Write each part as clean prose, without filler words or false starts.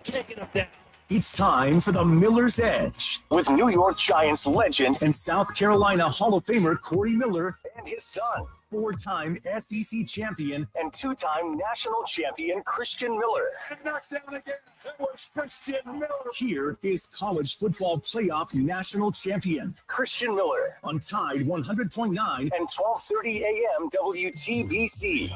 Taking him down. It's time for the Miller's Edge with New York Giants legend and South Carolina Hall of Famer Corey Miller and his son, four-time SEC champion and two-time national champion Christian Miller. And knocked down again. It was Christian Miller. Here is college football playoff national champion Christian Miller on Tide 100.9 and 12:30 a.m. WTBC.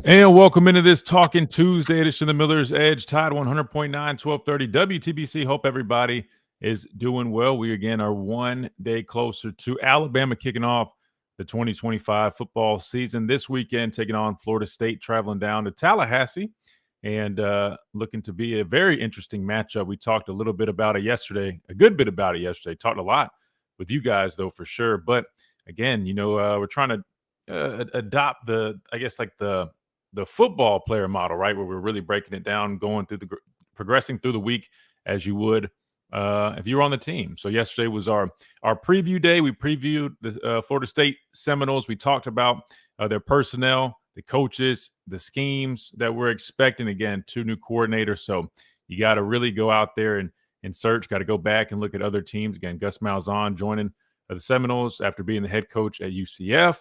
And welcome into this Talking Tuesday edition of the Miller's Edge, Tide 100.9, 1230 WTBC. Hope everybody is doing well. We, again, are one day closer to Alabama kicking off the 2025 football season this weekend, taking on Florida State, traveling down to Tallahassee, and looking to be a very interesting matchup. We talked a little bit about it yesterday, a good bit about it yesterday. Talked a lot with you guys, though, for sure. But, again, we're trying to adopt the football player model, right? Where we're really breaking it down, progressing through the week as you would if you were on the team. So yesterday was our preview day. We previewed the Florida State Seminoles. We talked about their personnel, the coaches, the schemes that we're expecting. Again, two new coordinators. So you got to really go out there and search. Got to go back and look at other teams. Again, Gus Malzahn joining the Seminoles after being the head coach at UCF.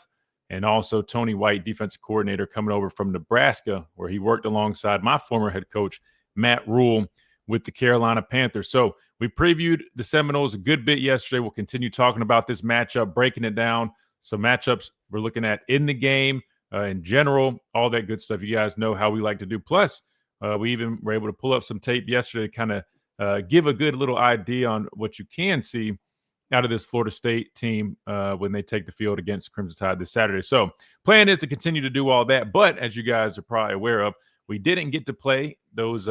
And also Tony White, defensive coordinator, coming over from Nebraska, where he worked alongside my former head coach, Matt Rule, with the Carolina Panthers. So we previewed the Seminoles a good bit yesterday. We'll continue talking about this matchup, breaking it down. Some matchups we're looking at in the game, in general, all that good stuff. You guys know how we like to do. Plus, we even were able to pull up some tape yesterday to kind of give a good little idea on what you can see out of this Florida State team when they take the field against Crimson Tide this Saturday. So plan is to continue to do all that. But as you guys are probably aware of, we didn't get to play those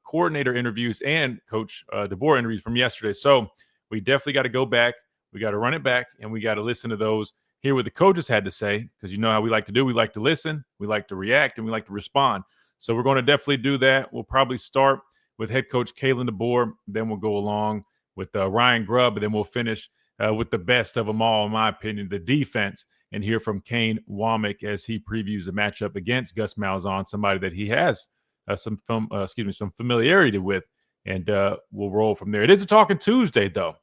coordinator interviews and Coach DeBoer interviews from yesterday. So we definitely got to go back. We got to run it back, and we got to listen to those, hear what the coaches had to say, because you know how we like to do. We like to listen, we like to react, and we like to respond. So we're going to definitely do that. We'll probably start with head coach Kalen DeBoer. Then we'll go along with Ryan Grubb, and then we'll finish with the best of them all, in my opinion, the defense, and hear from Kane Womack as he previews the matchup against Gus Malzahn, somebody that he has some familiarity with, and we'll roll from there. It is a Talking Tuesday, though,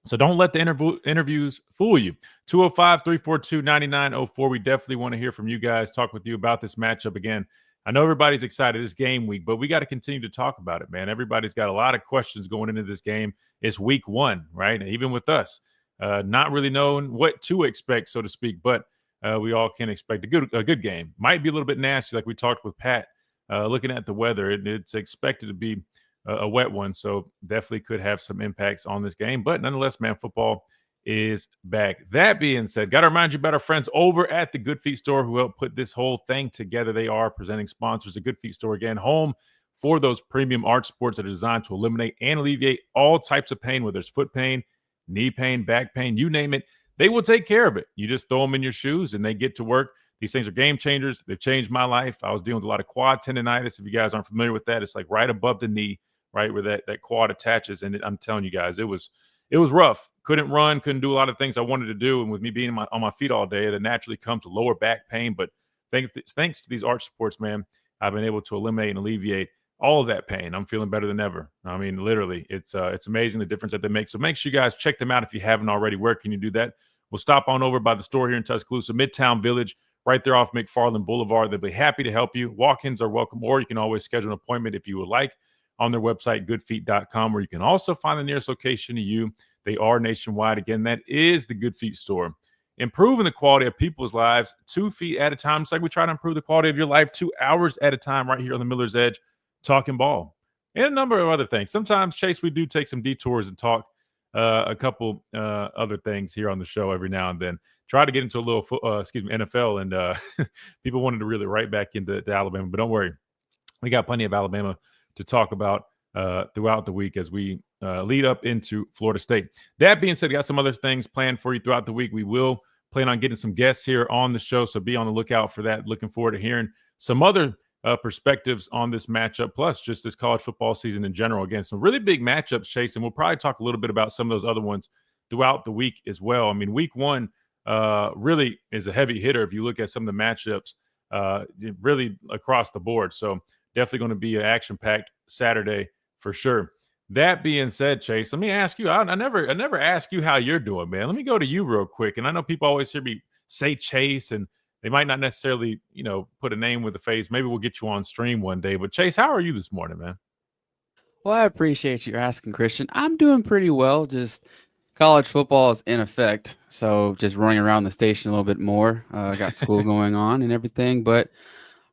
so don't let the interviews fool you. 205-342-9904. We definitely want to hear from you guys, talk with you about this matchup again. I know everybody's excited. It's game week, but we got to continue to talk about it, man. Everybody's got a lot of questions going into this game. It's week one, right? Even with us, not really knowing what to expect, so to speak, but we all can expect a good game. Might be a little bit nasty, like we talked with Pat. Looking at the weather, it's expected to be a wet one, so definitely could have some impacts on this game. But nonetheless, man, football is back. That being said, got to remind you about our friends over at the Good Feet Store who helped put this whole thing together. They are presenting sponsors. The Good Feet Store, again, home for those premium arch sports that are designed to eliminate and alleviate all types of pain, whether it's foot pain, knee pain, back pain, you name it. They will take care of it. You just throw them in your shoes and they get to work. These things are game changers. They've changed my life. I was dealing with a lot of quad tendonitis. If you guys aren't familiar with that, it's like right above the knee, right where that quad attaches. And I'm telling you guys, it was rough. Couldn't run, couldn't do a lot of things I wanted to do. And with me being on my feet all day, it naturally comes to lower back pain. But thanks to these arch supports, man, I've been able to eliminate and alleviate all of that pain. I'm feeling better than ever. I mean, literally, it's amazing the difference that they make. So make sure you guys check them out if you haven't already. Where can you do that? We'll stop on over by the store here in Tuscaloosa, Midtown Village, right there off McFarland Boulevard. They'll be happy to help you. Walk-ins are welcome, or you can always schedule an appointment if you would like on their website, goodfeet.com, where you can also find the nearest location to you. They are nationwide. Again, that is the Good Feet Store. Improving the quality of people's lives 2 feet at a time. It's like we try to improve the quality of your life 2 hours at a time right here on the Miller's Edge, talking ball. And a number of other things. Sometimes, Chase, we do take some detours and talk a couple other things here on the show every now and then. Try to get into a little NFL, and people wanted to really right back into Alabama. But don't worry, we got plenty of Alabama to talk about throughout the week as we lead up into Florida State. That being said, got some other things planned for you throughout the week. We will plan on getting some guests here on the show, so be on the lookout for that. Looking forward to hearing some other perspectives on this matchup, plus just this college football season in general. Again, some really big matchups, Chase, and we'll probably talk a little bit about some of those other ones throughout the week as well. I mean, week one really is a heavy hitter if you look at some of the matchups really across the board. So definitely going to be an action-packed Saturday for sure. That being said, Chase, let me ask you. I never ask you how you're doing, man. Let me go to you real quick. And I know people always hear me say Chase, and they might not necessarily, put a name with a face. Maybe we'll get you on stream one day. But Chase, how are you this morning, man? Well, I appreciate you asking, Christian. I'm doing pretty well. Just college football is in effect, so just running around the station a little bit more. Got school going on and everything, but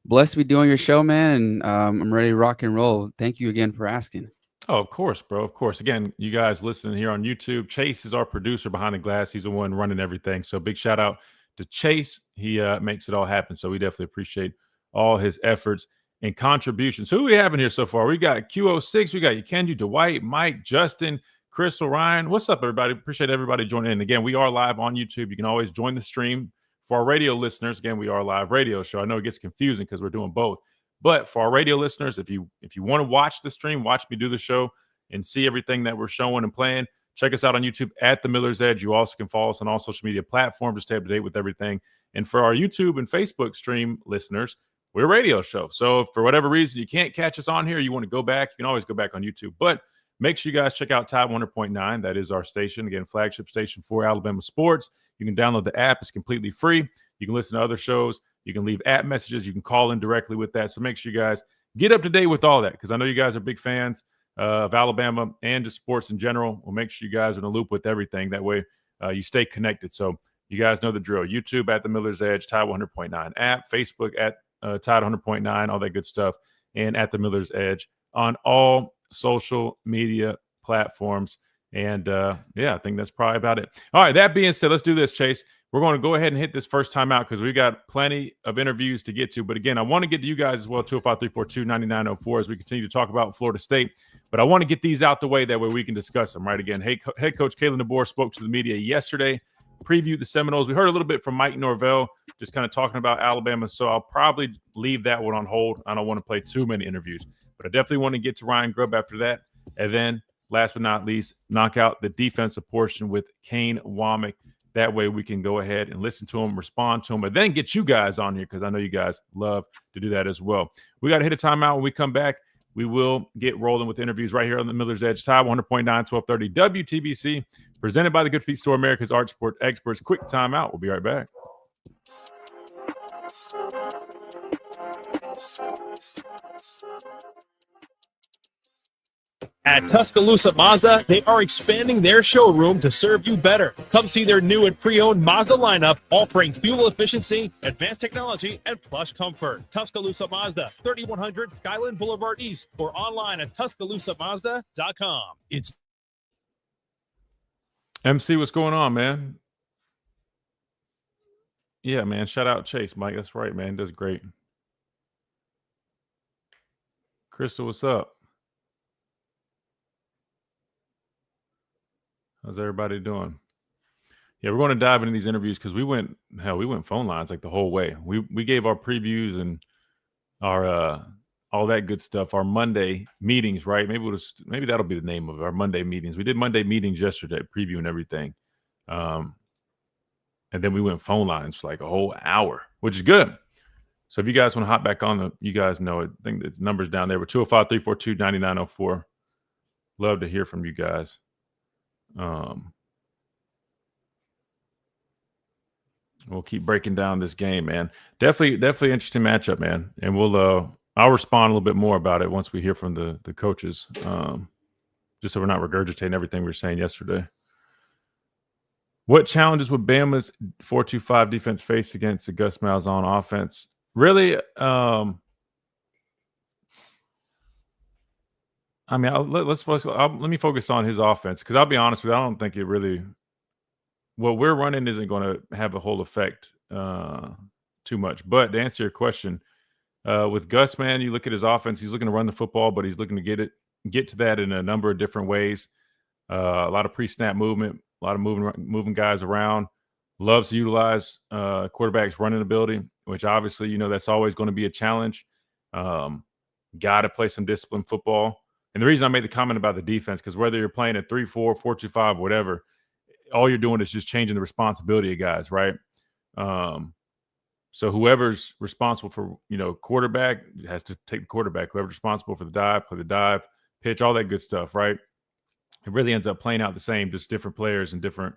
blessed to be doing your show, man. And I'm ready to rock and roll. Thank you again for asking. Oh, of course, bro. Of course. Again, you guys listening here on YouTube, Chase is our producer behind the glass. He's the one running everything. So big shout out to Chase. He makes it all happen. So we definitely appreciate all his efforts and contributions. Who we have in here so far? We got Q06. We got Kenji, Dwight, Mike, Justin, Crystal, Ryan. What's up, everybody? Appreciate everybody joining in. Again, we are live on YouTube. You can always join the stream. For our radio listeners, again, we are a live radio show. I know it gets confusing because we're doing both. But for our radio listeners, if you want to watch the stream, watch me do the show and see everything that we're showing and playing, check us out on YouTube at The Miller's Edge. You also can follow us on all social media platforms to stay up to date with everything. And for our YouTube and Facebook stream listeners, we're a radio show. So if for whatever reason you can't catch us on here, you want to go back, you can always go back on YouTube. But make sure you guys check out Tide 100.9. That is our station. Again, flagship station for Alabama sports. You can download the app. It's completely free. You can listen to other shows. You can leave app messages. You can call in directly with that. So make sure you guys get up to date with all that, because I know you guys are big fans of Alabama and just sports in general. We'll make sure you guys are in the loop with everything. That way you stay connected. So you guys know the drill. YouTube at The Miller's Edge, Tide 100.9 app, Facebook at Tide 100.9, all that good stuff, and at The Miller's Edge on all social media platforms. And I think that's probably about it. All right, that being said, let's do this, Chase. We're going to go ahead and hit this first time out because we've got plenty of interviews to get to. But again, I want to get to you guys as well, 205-342-9904, as we continue to talk about Florida State. But I want to get these out the way. That way we can discuss them, right? Again, head coach Kalen DeBoer spoke to the media yesterday, previewed the Seminoles. We heard a little bit from Mike Norvell, just kind of talking about Alabama. So I'll probably leave that one on hold. I don't want to play too many interviews. But I definitely want to get to Ryan Grubb after that. And then, last but not least, knock out the defensive portion with Kane Womack. That way we can go ahead and listen to him, respond to him, and then get you guys on here because I know you guys love to do that as well. We got to hit a timeout. When we come back, we will get rolling with interviews right here on the Miller's Edge. Tide 100.9, 1230 WTBC, presented by the Good Feet Store, America's Art Sport Experts. Quick timeout. We'll be right back. At Tuscaloosa Mazda, they are expanding their showroom to serve you better. Come see their new and pre-owned Mazda lineup, offering fuel efficiency, advanced technology, and plush comfort. Tuscaloosa Mazda, 3100 Skyland Boulevard East, or online at TuscaloosaMazda.com. It's MC, what's going on, man? Yeah, man. Shout out Chase, Mike. That's right, man. Does great. Crystal, what's up? How's everybody doing? Yeah, we're going to dive into these interviews because we went phone lines like the whole way. We gave our previews and our all that good stuff. Our Monday meetings, right? Maybe that'll be the name of it, our Monday meetings. We did Monday meetings yesterday, previewing everything, and then we went phone lines for like a whole hour, which is good. So if you guys want to hop back on, you guys know it. I think the number's down there. But 205-342-9904. Love to hear from you guys. We'll keep breaking down this game, man. Definitely interesting matchup, man. And I'll respond a little bit more about it once we hear from the coaches. Just so we're not regurgitating everything we were saying yesterday. What challenges would Bama's 4-2-5 defense face against the Gus Malzahn offense? Really, I mean, let me focus on his offense because I'll be honest with you, I don't think it really – what we're running isn't going to have a whole effect too much. But to answer your question, with Gus, man, you look at his offense, he's looking to run the football, but he's looking to get to that in a number of different ways. A lot of pre-snap movement, a lot of moving guys around. loves to utilize quarterback's running ability, which obviously, that's always going to be a challenge. Got to play some disciplined football. And the reason I made the comment about the defense, because whether you're playing at 3-4, 4-2-5, whatever, all you're doing is just changing the responsibility of guys, right? So whoever's responsible for, quarterback has to take the quarterback. Whoever's responsible for the dive, play the dive, pitch, all that good stuff, right? It really ends up playing out the same, just different players and different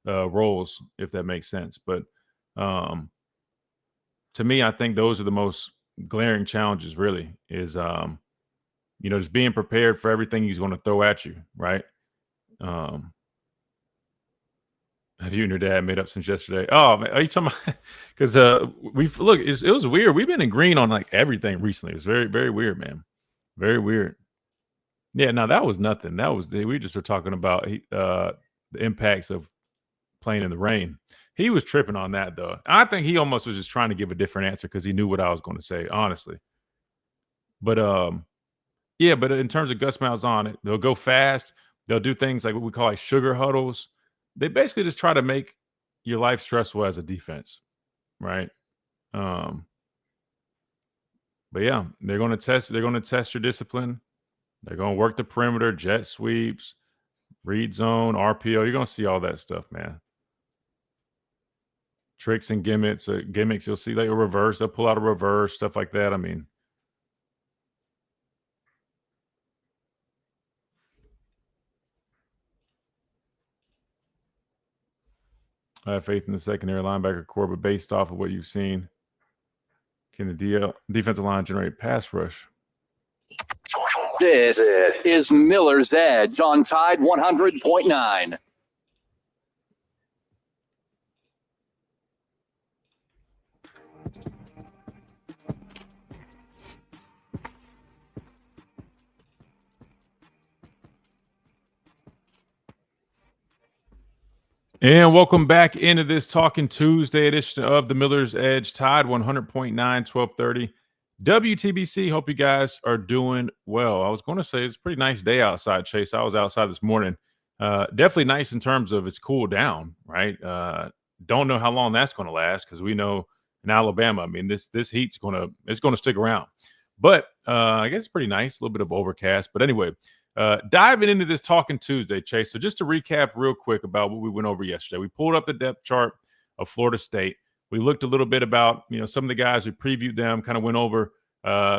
roles, if that makes sense. But to me, I think those are the most glaring challenges, really, is, just being prepared for everything he's going to throw at you, right? Have you and your dad made up since yesterday? Oh, man, are you talking about? Because it was weird. We've been in green on like everything recently. It was very, very weird, man. Very weird. Yeah, no, that was nothing. We just were talking about the impacts of playing in the rain. He was tripping on that, though. I think he almost was just trying to give a different answer because he knew what I was going to say, honestly. But yeah, but in terms of Gus Malzahn, they'll go fast. They'll do things like what we call like sugar huddles. They basically just try to make your life stressful as a defense, right? But yeah, they're going to test your discipline. They're going to work the perimeter, jet sweeps, read zone, RPO. You're going to see all that stuff, man. Tricks and gimmicks. You'll see like a reverse. They'll pull out a reverse, stuff like that. I mean, I have faith in the secondary linebacker core, but based off of what you've seen, can the defensive line generate pass rush? This is Miller's Edge on Tide 100.9. And welcome back into this Talking Tuesday edition of the Miller's Edge, Tide 100.9, 1230. WTBC, hope you guys are doing well. I was going to say it's a pretty nice day outside, Chase. I was outside this morning. Definitely nice in terms of it's cooled down, right? Don't know how long that's going to last because we know in Alabama, I mean, this heat's going to stick around. But I guess it's pretty nice, a little bit of overcast. But anyway, diving into this Talking Tuesday, Chase. So just to recap real quick about what we went over yesterday, we pulled up the depth chart of Florida State. We looked a little bit about, some of the guys. We previewed them, kind of went over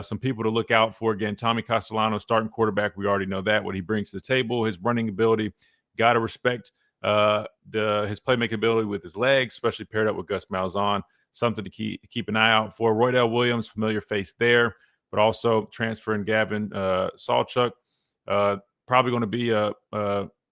some people to look out for. Again, Tommy Castellano, starting quarterback. We already know that, what he brings to the table, his running ability. Got to respect his playmaking ability with his legs, especially paired up with Gus Malzahn. Something to keep an eye out for. Roydell Williams, familiar face there, but also transferring Gavin Sawchuk. Probably going to be a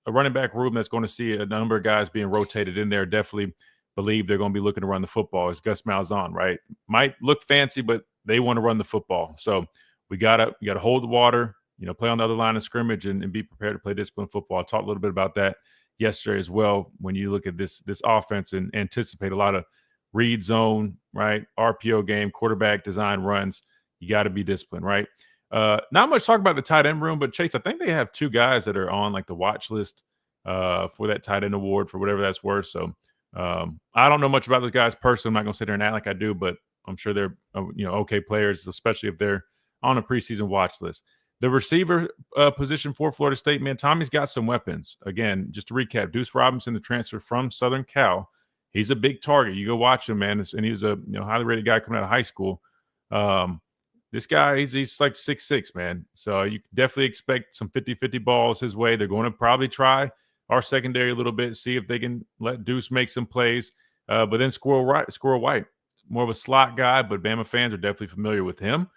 running back room that's going to see a number of guys being rotated in there. Definitely believe they're going to be looking to run the football. It's Gus Malzahn, right? Might look fancy, but they want to run the football. So we gotta hold the water, play on the other line of scrimmage and be prepared to play disciplined football. I talked a little bit about that yesterday as well. When you look at this offense and anticipate a lot of read zone, right? RPO game, quarterback design runs, you got to be disciplined, right? Not much talk about the tight end room, but Chase, I think they have two guys that are on like the watch list for that tight end award for whatever that's worth. So I don't know much about those guys personally. I'm not going to sit there and act like I do, but I'm sure they're okay players, especially if they're on a preseason watch list. The receiver position for Florida State, man, Tommy's got some weapons. Again, just to recap, Deuce Robinson, the transfer from Southern Cal, he's a big target. You go watch him, man, and he was a highly rated guy coming out of high school. This guy, he's like 6'6", man. So you definitely expect some 50-50 balls his way. They're going to probably try our secondary a little bit, see if they can let Deuce make some plays. But then Squirrel White, more of a slot guy, but Bama fans are definitely familiar with him.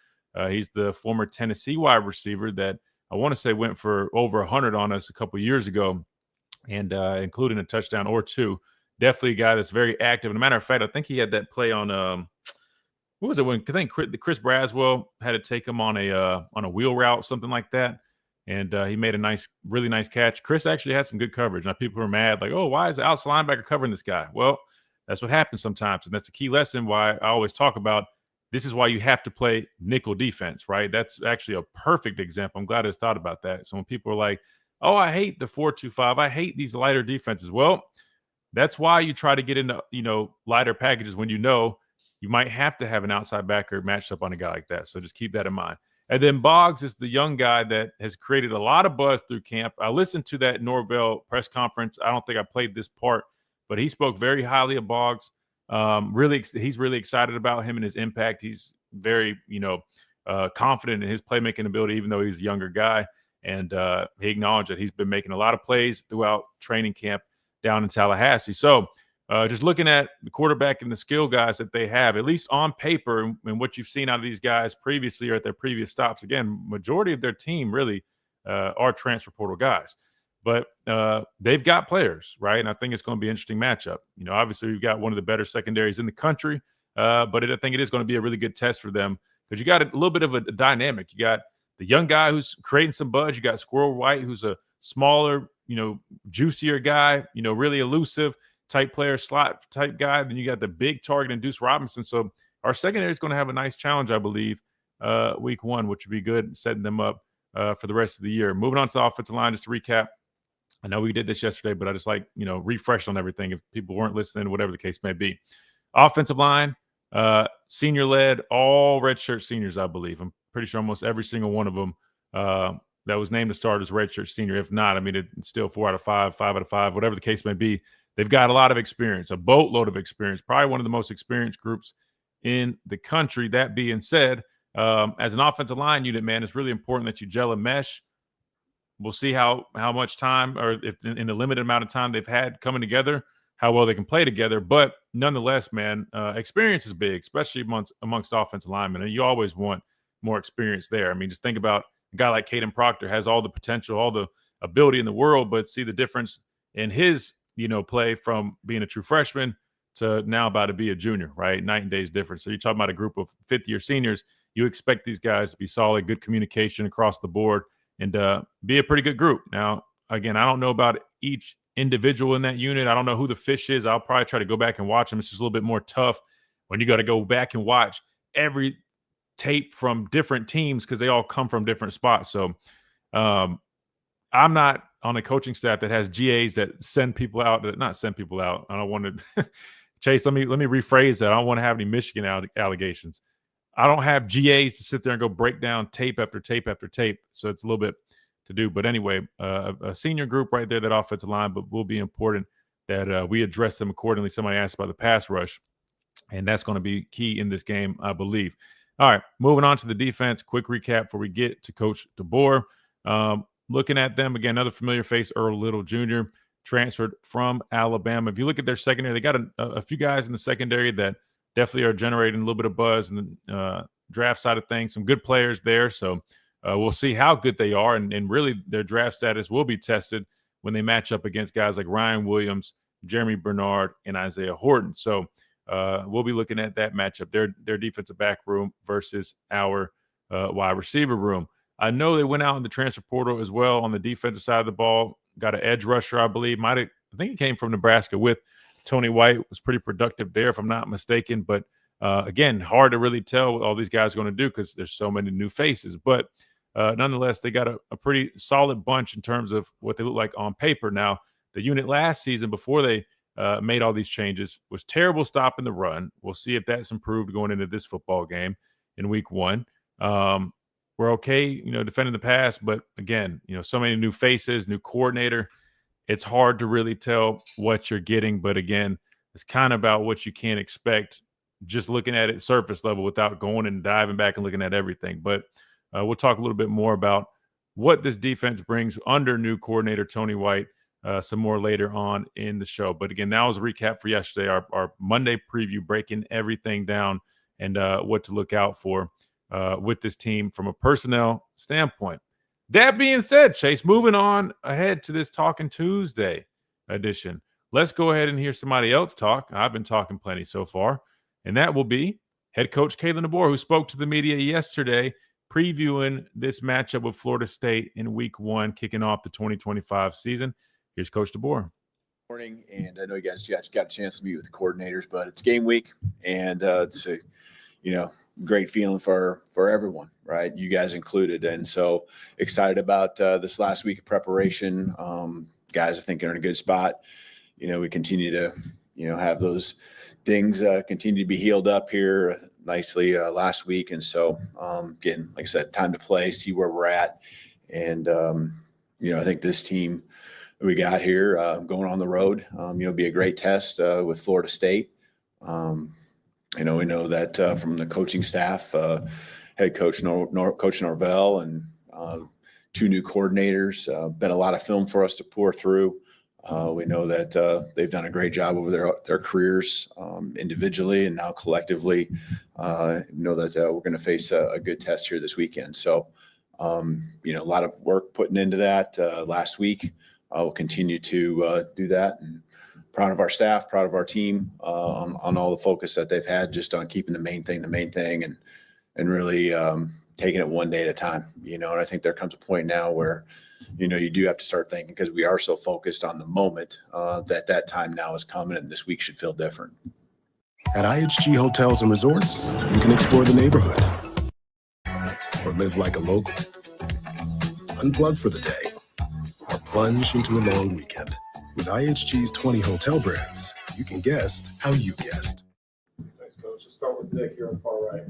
He's the former Tennessee wide receiver that I want to say went for over 100 on us a couple years ago, and including a touchdown or two. Definitely a guy that's very active. And a matter of fact, I think he had that play on what was it when I think Chris Braswell had to take him on a wheel route, something like that, and he made a really nice catch. Chris actually had some good coverage. Now people are mad, like, oh, why is the outside linebacker covering this guy? Well, that's what happens sometimes, and that's a key lesson. Why I always talk about this is why you have to play nickel defense, right? That's actually a perfect example. I'm glad I thought about that. So when people are like, oh, I hate the 4-2-5, I hate these lighter defenses. Well, That's why you try to get into, lighter packages when you might have to have an outside backer matched up on a guy like that. So just keep that in mind. And then Boggs is the young guy that has created a lot of buzz through camp. I listened to that Norvell press conference. I don't think I played this part, but he spoke very highly of Boggs. He's really excited about him and his impact. He's very, confident in his playmaking ability, even though he's a younger guy. And he acknowledged that he's been making a lot of plays throughout training camp down in Tallahassee. So just looking at the quarterback and the skill guys that they have, at least on paper, and what you've seen out of these guys previously or at their previous stops, again, majority of their team really are transfer portal guys. But they've got players, right? And I think it's going to be an interesting matchup. Obviously, we've got one of the better secondaries in the country, but I think it is going to be a really good test for them because you got a little bit of a dynamic. You got the young guy who's creating some buzz. You got Squirrel White, who's a smaller, juicier guy, really elusive type player, slot type guy. Then you got the big target and Deuce Robinson. So our secondary is going to have a nice challenge, I believe, week one, which would be good, setting them up for the rest of the year. Moving on to the offensive line, just to recap. I know we did this yesterday, but I just refresh on everything if people weren't listening, whatever the case may be. Offensive line, senior led, all redshirt seniors, I believe. I'm pretty sure almost every single one of them that was named to start as redshirt senior. If not, it's still 4 out of 5, 5 out of 5, whatever the case may be. They've got a lot of experience, a boatload of experience, probably one of the most experienced groups in the country. That being said, as an offensive line unit, man, it's really important that you gel and mesh. We'll see how much time, or if in the limited amount of time they've had coming together, how well they can play together. But nonetheless, man, experience is big, especially amongst offensive linemen. And you always want more experience there. Just think about a guy like Caden Proctor has all the potential, all the ability in the world, but see the difference in his, play from being a true freshman to now about to be a junior, right? Night and day's difference. So you're talking about a group of fifth-year seniors. You expect these guys to be solid, good communication across the board, and be a pretty good group. Now, again, I don't know about each individual in that unit. I don't know who the fish is. I'll probably try to go back and watch them. It's just a little bit more tough when you got to go back and watch every tape from different teams because they all come from different spots. So I'm not on a coaching staff that has GAs that send people out, not send people out. I don't want to Chase, let me rephrase that. I don't want to have any Michigan allegations. I don't have GAs to sit there and go break down tape after tape after tape. So it's a little bit to do. But anyway, a senior group right there, that offensive line, but will be important that we address them accordingly. Somebody asked about the pass rush, and that's going to be key in this game, I believe. All right, moving on to the defense. Quick recap before we get to Coach DeBoer. Looking at them, again, another familiar face, Earl Little Jr., transferred from Alabama. If you look at their secondary, they got a few guys in the secondary that definitely are generating a little bit of buzz in the draft side of things. Some good players there. So we'll see how good they are. And really their draft status will be tested when they match up against guys like Ryan Williams, Jeremy Bernard, and Isaiah Horton. So we'll be looking at that matchup, their defensive back room versus our wide receiver room. I know they went out in the transfer portal as well on the defensive side of the ball. Got an edge rusher, I believe. I think he came from Nebraska with Tony White. Was pretty productive there, if I'm not mistaken. But again, hard to really tell what all these guys are going to do because there's so many new faces. But nonetheless, they got a pretty solid bunch in terms of what they look like on paper. Now, the unit last season, before they made all these changes, was terrible stopping the run. We'll see if that's improved going into this football game in week one. We're okay, defending the pass, but again, so many new faces, new coordinator. It's hard to really tell what you're getting, but again, it's kind of about what you can expect just looking at it surface level without going and diving back and looking at everything. But we'll talk a little bit more about what this defense brings under new coordinator Tony White some more later on in the show. But again, that was a recap for yesterday, our Monday preview, breaking everything down and what to look out for with this team from a personnel standpoint. That being said, Chase, moving on ahead to this Talking Tuesday edition, let's go ahead and hear somebody else talk. I've been talking plenty so far, and that will be head coach Kalen DeBoer, who spoke to the media yesterday previewing this matchup with Florida State in week one, kicking off the 2025 season. Here's Coach DeBoer. Morning, and I know you guys got a chance to meet with the coordinators, but it's game week, and it's a great feeling for everyone, right? You guys included. And so excited about this last week of preparation. Guys, I think are in a good spot. we continue to, have those dings continue to be healed up here nicely last week. And so getting, like I said, time to play, see where we're at. And, I think this team we got here going on the road, be a great test with Florida State. We know that from the coaching staff, head coach Coach Norvell and 2 new coordinators, been a lot of film for us to pour through. We know that they've done a great job over their careers individually and now collectively. Know that we're going to face a good test here this weekend. So, a lot of work putting into that last week. We'll continue to do that. And proud of our staff, proud of our team on all the focus that they've had just on keeping the main thing, and really taking it one day at a time. And I think there comes a point now where, you do have to start thinking, because we are so focused on the moment, that time now is coming, and this week should feel different. At IHG Hotels and Resorts, you can explore the neighborhood or live like a local. Unplug for the day or plunge into a long weekend. With IHG's 20 hotel brands, you can guest how you guest. Thanks, Coach. Let's start with Nick here on the far right.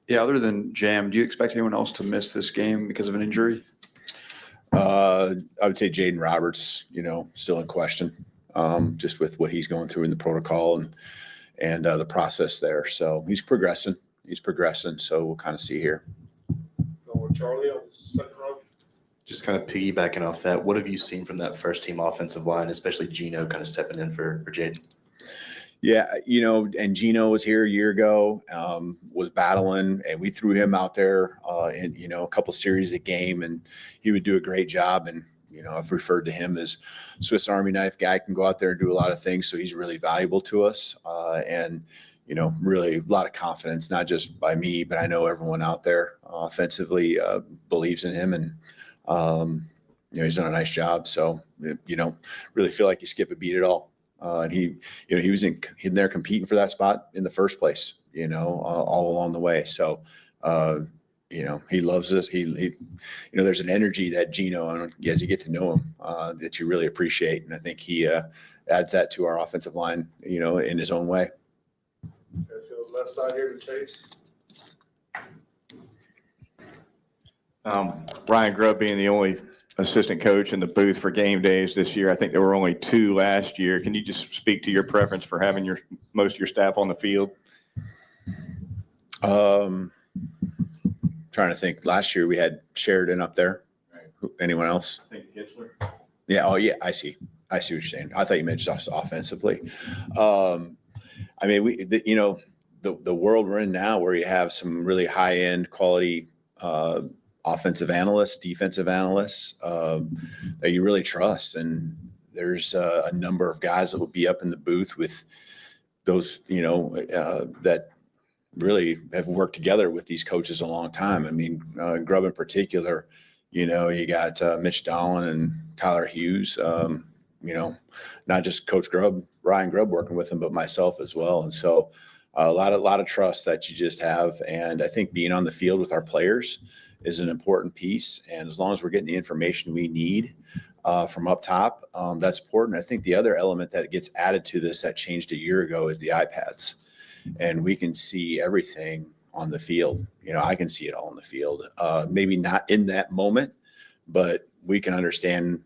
Yeah, other than Jam, do you expect anyone else to miss this game because of an injury? I would say Jaden Roberts, still in question, just with what he's going through in the protocol and the process there. So he's progressing. So we'll kind of see here. Going with Charlie on the second row. Just kind of piggybacking off that, what have you seen from that first team offensive line, especially Gino kind of stepping in for Jaden? Yeah, and Gino was here a year ago, was battling, and we threw him out there in, a couple series a game, and he would do a great job. And, I've referred to him as Swiss Army knife guy, can go out there and do a lot of things. So he's really valuable to us. And, really a lot of confidence, not just by me, but I know everyone out there offensively believes in him. And, he's done a nice job. So, really feel like you skip a beat at all. And he was in there competing for that spot in the first place, all along the way. So, he loves us. He there's an energy that Gino, as you get to know him, that you really appreciate. And I think he adds that to our offensive line, in his own way. Okay, so left side here to Chase. Ryan Grubb being the only assistant coach in the booth for game days this year. I think there were only 2 last year. Can you just speak to your preference for having most of your staff on the field? Trying to think. Last year we had Sheridan up there. Anyone else? I think Hitchler. Yeah. Oh, yeah. I see what you're saying. I thought you meant just offensively. The world we're in now, where you have some really high end quality offensive analysts, defensive analysts that you really trust. And there's a number of guys that will be up in the booth with those, that really have worked together with these coaches a long time. I mean, Grubb in particular, you got Mitch Dolan and Tyler Hughes, not just Coach Grubb, Ryan Grubb working with him, but myself as well. And so a lot of trust that you just have. And I think being on the field with our players is an important piece. And as long as we're getting the information we need from up top, that's important. I think the other element that gets added to this that changed a year ago is the iPads. And we can see everything on the field. I can see it all on the field. Maybe not in that moment, but we can understand,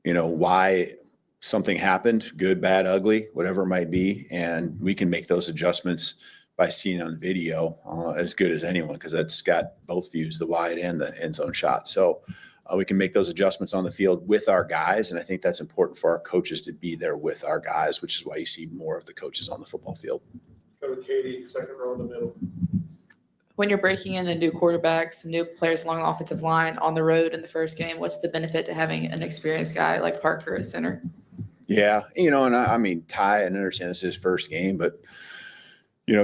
why something happened, good, bad, ugly, whatever it might be. And we can make those adjustments by seeing on video as good as anyone, because that's got both views, the wide and the end zone shot. So we can make those adjustments on the field with our guys. And I think that's important for our coaches to be there with our guys, which is why you see more of the coaches on the football field. Go to Katie, second row in the middle. When you're breaking in a new quarterback, some new players along the offensive line on the road in the first game, what's the benefit to having an experienced guy like Parker at center? Yeah, and I mean, Ty, I understand this is his first game, but,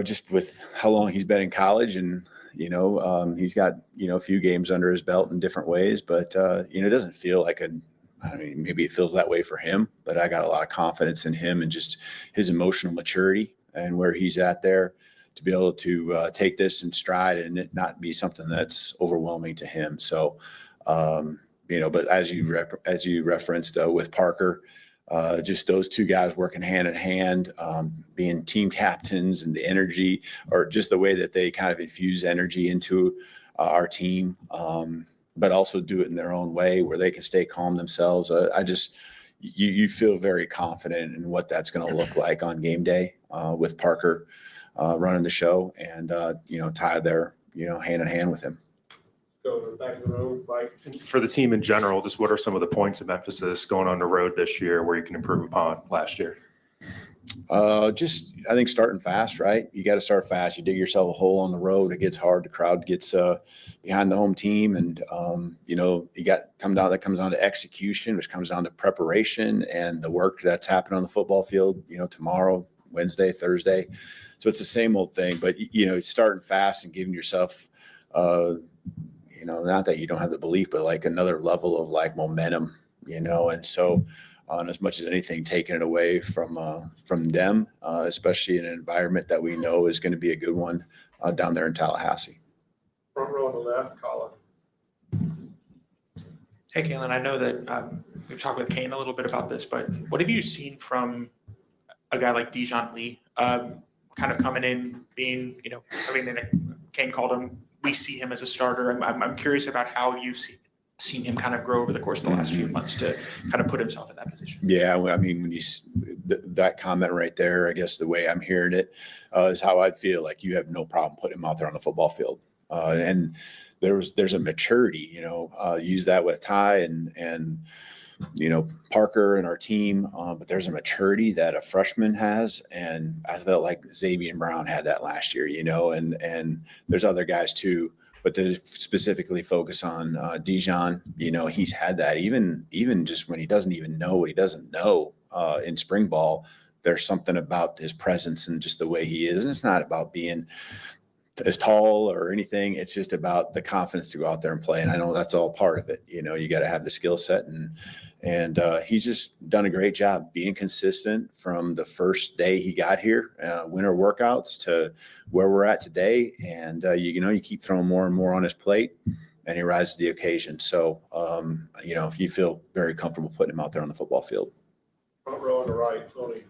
just with how long he's been in college and, he's got, a few games under his belt in different ways, but, it doesn't feel like maybe it feels that way for him, but I got a lot of confidence in him and just his emotional maturity and where he's at there to be able to take this in stride and it not be something that's overwhelming to him. So, but as you referenced with Parker, just those two guys working hand in hand, being team captains, and the energy, or just the way that they kind of infuse energy into our team, but also do it in their own way where they can stay calm themselves. You feel very confident in what that's going to look like on game day with Parker running the show, and Ty there, hand in hand with him. Go to the back of the room, Mike. For the team in general, just what are some of the points of emphasis going on the road this year where you can improve upon last year? I think starting fast, right? You got to start fast. You dig yourself a hole on the road. It gets hard. The crowd gets behind the home team, and that comes down to execution, which comes down to preparation and the work that's happening on the football field. Tomorrow, Wednesday, Thursday. So it's the same old thing, but starting fast and giving yourself, not that you don't have the belief, but like another level of like momentum, and so. As much as anything, taking it away from them, especially in an environment that we know is going to be a good one down there in Tallahassee. Front row on the left, Colin. Hey, Kalen, I know that we've talked with Kane a little bit about this, but what have you seen from a guy like Dijon Lee, kind of coming in, being, Kane called him, we see him as a starter. I'm curious about how you've seen him kind of grow over the course of the last few months to kind of put himself in that position. Yeah, when you that comment right there, I guess the way I'm hearing it is how I'd feel. Like you have no problem putting him out there on the football field, and there's a maturity. Use that with Ty and Parker and our team, but there's a maturity that a freshman has, and I felt like Xavier Brown had that last year. And there's other guys too. But to specifically focus on Dijon, he's had that even just when he doesn't even know what he doesn't know in spring ball. There's something about his presence and just the way he is. And it's not about being as tall or anything. It's just about the confidence to go out there and play. And I know that's all part of it. You got to have the skill set, and he's just done a great job being consistent from the first day he got here, winter workouts to where we're at today. And, you keep throwing more and more on his plate, and he rises to the occasion. So, you feel very comfortable putting him out there on the football field. Front row on the right, Tony.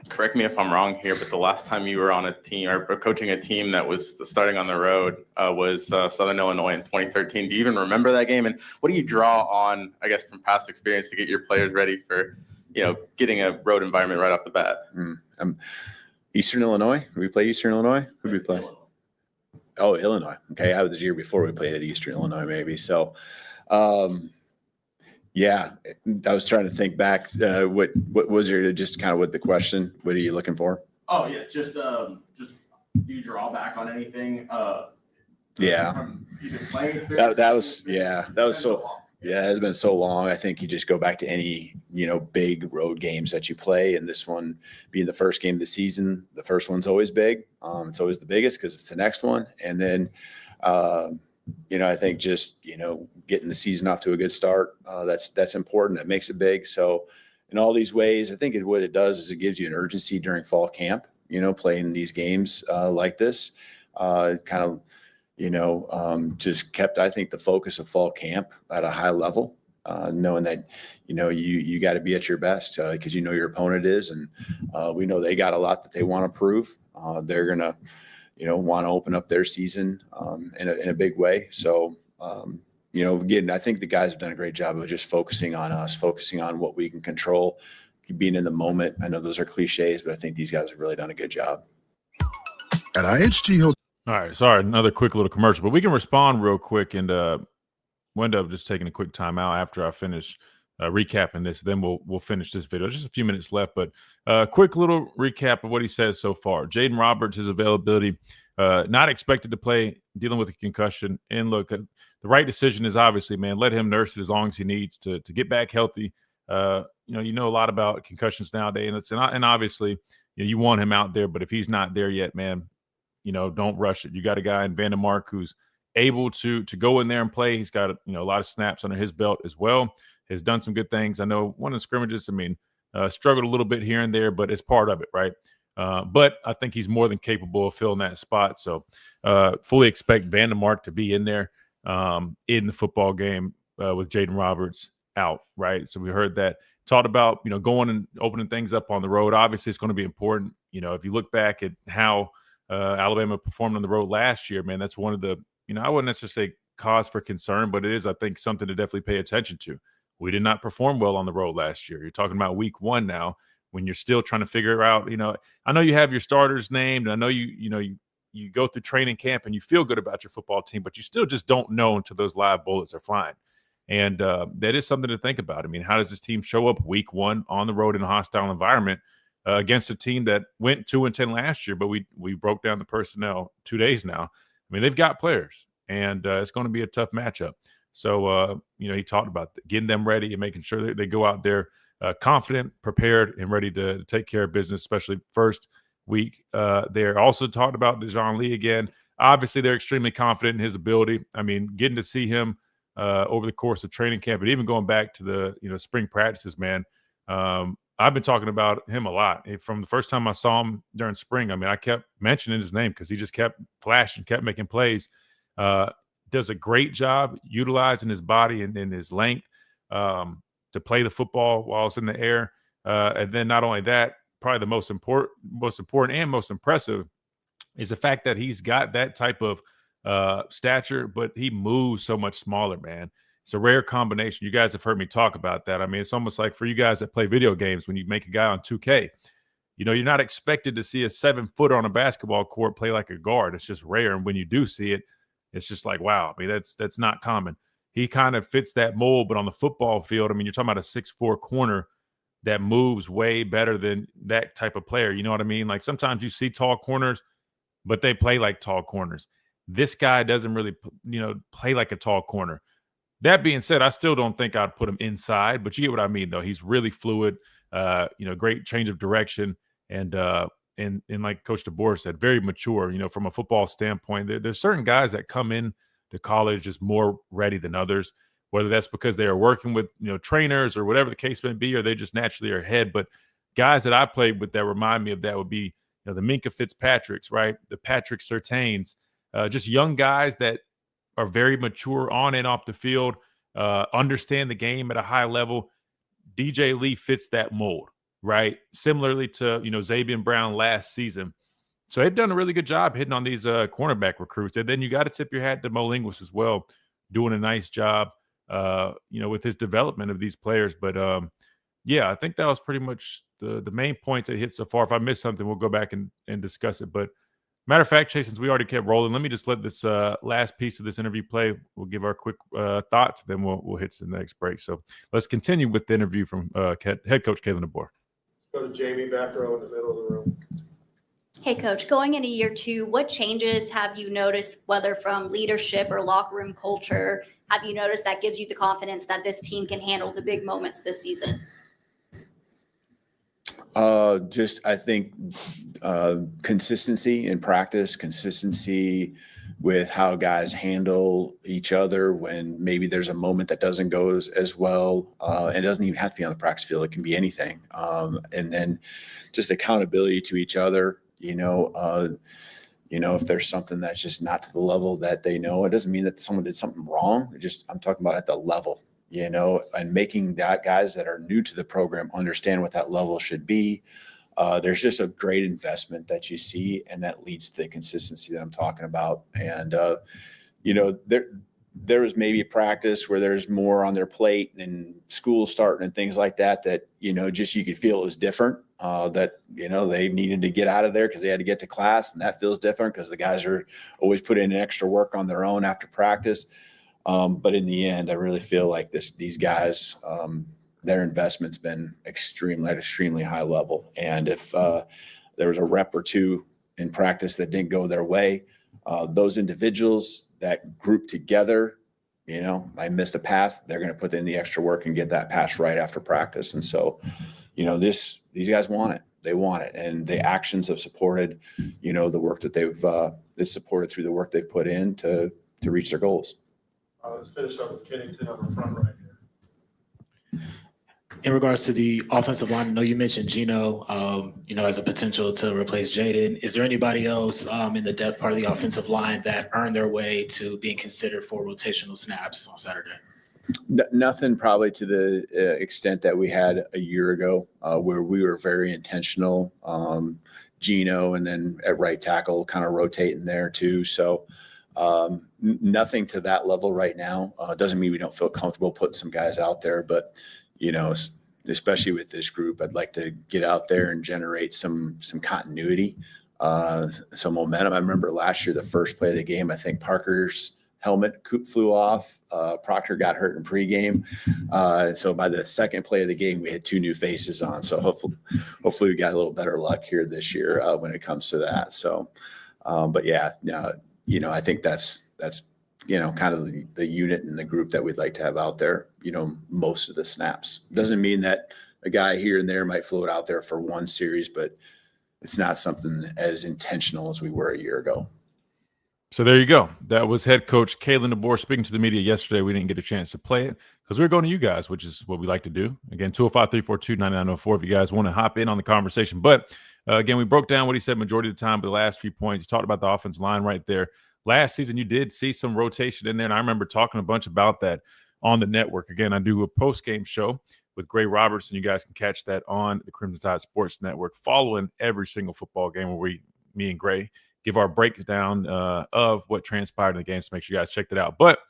Correct me if I'm wrong here, but the last time you were on a team or coaching a team that was starting on the road was Southern Illinois in 2013. Do you even remember that game? And what do you draw on, I guess, from past experience to get your players ready for, getting a road environment right off the bat? Eastern Illinois. We play Eastern Illinois. Who did we play? Oh, Illinois. Okay, I was the year before we played at Eastern Illinois, maybe. So, yeah, I was trying to think back. What was your just kind of what the question? What are you looking for? Oh yeah, just do you draw back on anything? Yeah, from either playing experience? that was so. Yeah, it's been so long. I think you just go back to any big road games that you play, and this one being the first game of the season. The first one's always big. It's always the biggest because it's the next one, and then. I think just, getting the season off to a good start, that's important. That makes it big. So in all these ways, I think what it does is it gives you an urgency during fall camp, playing these games like this, just kept, I think, the focus of fall camp at a high level, knowing that, you got to be at your best because your opponent is, and we know they got a lot that they want to prove. They're going to, want to open up their season in a big way. So, again, I think the guys have done a great job of just focusing on us, focusing on what we can control, being in the moment. I know those are cliches, but I think these guys have really done a good job. At IHG Hotel. All right, sorry, another quick little commercial, but we can respond real quick and wind up just taking a quick time out after I finish recapping this. Then we'll finish this video. Just a few minutes left, but quick little recap of what he says so far. Jaden Roberts, his availability, not expected to play, dealing with a concussion. And look, the right decision is obviously, man, let him nurse it as long as he needs to get back healthy. You know a lot about concussions nowadays, and obviously you want him out there, but if he's not there yet, man, don't rush it. You got a guy in Vandermark who's able to go in there and play. He's got a lot of snaps under his belt as well. Has done some good things. I know one of the scrimmages, struggled a little bit here and there, but it's part of it, right? But I think he's more than capable of filling that spot. So fully expect Vandermark to be in there in the football game with Jaden Roberts out, right? So we heard that. talked about, going and opening things up on the road. Obviously, it's going to be important. If you look back at how Alabama performed on the road last year, man, that's one of the, I wouldn't necessarily say cause for concern, but it is, I think, something to definitely pay attention to. We did not perform well on the road last year. You're talking about week 1 now, when you're still trying to figure out, I know you have your starters named. I know you go through training camp and you feel good about your football team, but you still just don't know until those live bullets are flying. And that is something to think about. I mean, how does this team show up week 1 on the road in a hostile environment against a team that went 2-10 last year, but we broke down the personnel 2 days now. I mean, they've got players, and it's going to be a tough matchup. So, he talked about getting them ready and making sure that they go out there confident, prepared, and ready to take care of business, especially first week. They're also talked about Dijon Lee again. Obviously, they're extremely confident in his ability. I mean, getting to see him over the course of training camp, and even going back to the spring practices, man. I've been talking about him a lot from the first time I saw him during spring. I mean, I kept mentioning his name because he just kept flashing, kept making plays. Does a great job utilizing his body and his length to play the football while it's in the air. And then not only that, probably the most important and most impressive is the fact that he's got that type of stature, but he moves so much smaller, man. It's a rare combination. You guys have heard me talk about that. I mean, it's almost like for you guys that play video games, when you make a guy on 2K, you're not expected to see a 7-footer on a basketball court play like a guard. It's just rare. And when you do see it, it's just like, wow. I mean, that's not common. He kind of fits that mold, but on the football field, I mean, you're talking about a 6'4" corner that moves way better than that type of player. You know what I mean? Like sometimes you see tall corners, but they play like tall corners. This guy doesn't really, play like a tall corner. That being said, I still don't think I'd put him inside, but you get what I mean, though. He's really fluid, great change of direction, and like Coach DeBoer said, very mature, from a football standpoint. There's certain guys that come in to college just more ready than others, whether that's because they are working with, trainers or whatever the case may be, or they just naturally are ahead. But guys that I played with that remind me of that would be, the Minkah Fitzpatricks, right? The Patrick Surtains, just young guys that are very mature on and off the field, understand the game at a high level. DJ Lee fits that mold, right? Similarly to, Zabian Brown last season. So they've done a really good job hitting on these cornerback recruits. And then you got to tip your hat to Mo Linguist as well, doing a nice job, with his development of these players. But, yeah, I think that was pretty much the main points that hit so far. If I missed something, we'll go back and discuss it. But matter of fact, Chase, since we already kept rolling, let me just let this last piece of this interview play. We'll give our quick thoughts, then we'll hit to the next break. So let's continue with the interview from head coach Kevin DeBoer. Go to Jamie, back row in the middle of the room. Hey, Coach, going into year 2, what changes have you noticed, whether from leadership or locker room culture, have you noticed that gives you the confidence that this team can handle the big moments this season? I think consistency in practice, consistency with how guys handle each other when maybe there's a moment that doesn't go as well. And it doesn't even have to be on the practice field. It can be anything. And then just accountability to each other, if there's something that's just not to the level that they know, it doesn't mean that someone did something wrong. I'm talking about at the level. And making that guys that are new to the program understand what that level should be. There's just a great investment that you see, and that leads to the consistency that I'm talking about. And, there was maybe a practice where there's more on their plate and school starting and things like that, just you could feel it was different, they needed to get out of there because they had to get to class, and that feels different because the guys are always putting in extra work on their own after practice. But in the end, I really feel like these guys, their investment's been extremely high level. And if there was a rep or two in practice that didn't go their way, those individuals that group together, I missed a pass, they're going to put in the extra work and get that pass right after practice. And so, these guys want it. They want it. And the actions have supported, the work that it's supported through the work they've put in to reach their goals. Let's finish up with Kennington on the front right here. In regards to the offensive line, I know you mentioned Gino, as a potential to replace Jaden. Is there anybody else in the depth part of the offensive line that earned their way to being considered for rotational snaps on Saturday? Nothing probably to the extent that we had a year ago, where we were very intentional. Gino, and then at right tackle, kind of rotating there too. So nothing to that level right now. Doesn't mean we don't feel comfortable putting some guys out there, but especially with this group, I'd like to get out there and generate some continuity, some momentum. I remember last year, the first play of the game, I think Parker's helmet flew off. Proctor got hurt in pregame. So by the second play of the game, we had 2 new faces on. So hopefully we got a little better luck here this year when it comes to that. So, but yeah, I think that's kind of the unit and the group that we'd like to have out there, most of the snaps. Doesn't mean that a guy here and there might float out there for one series, but it's not something as intentional as we were a year ago. So there you go. That was head coach Kalen DeBoer speaking to the media yesterday. We didn't get a chance to play it because we were going to you guys, which is what we like to do. Again, 205-342-9904 if you guys want to hop in on the conversation. But again, we broke down what he said majority of the time, but the last few points, you talked about the offensive line right there. Last season, you did see some rotation in there, and I remember talking a bunch about that on the network. Again, I do a post-game show with Gray Robertson. You guys can catch that on the Crimson Tide Sports Network, following every single football game where me and Gray give our breakdown of what transpired in the game. So make sure you guys check that out. But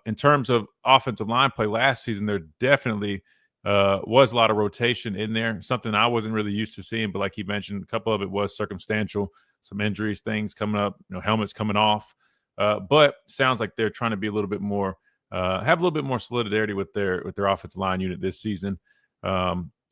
in terms of offensive line play last season, there definitely was a lot of rotation in there, something I wasn't really used to seeing. But like he mentioned, a couple of it was circumstantial, some injuries, things coming up, helmets coming off. But sounds like they're trying to be a little bit more, have a little bit more solidarity with their offensive line unit this season.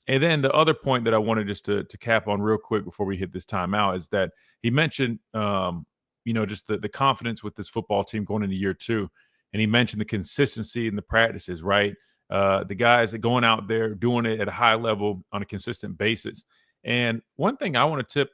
And then the other point that I wanted just to cap on real quick before we hit this timeout is that he mentioned, just the confidence with this football team going into year 2. And he mentioned the consistency in the practices, right? The guys that going out there doing it at a high level on a consistent basis. And one thing I want to tip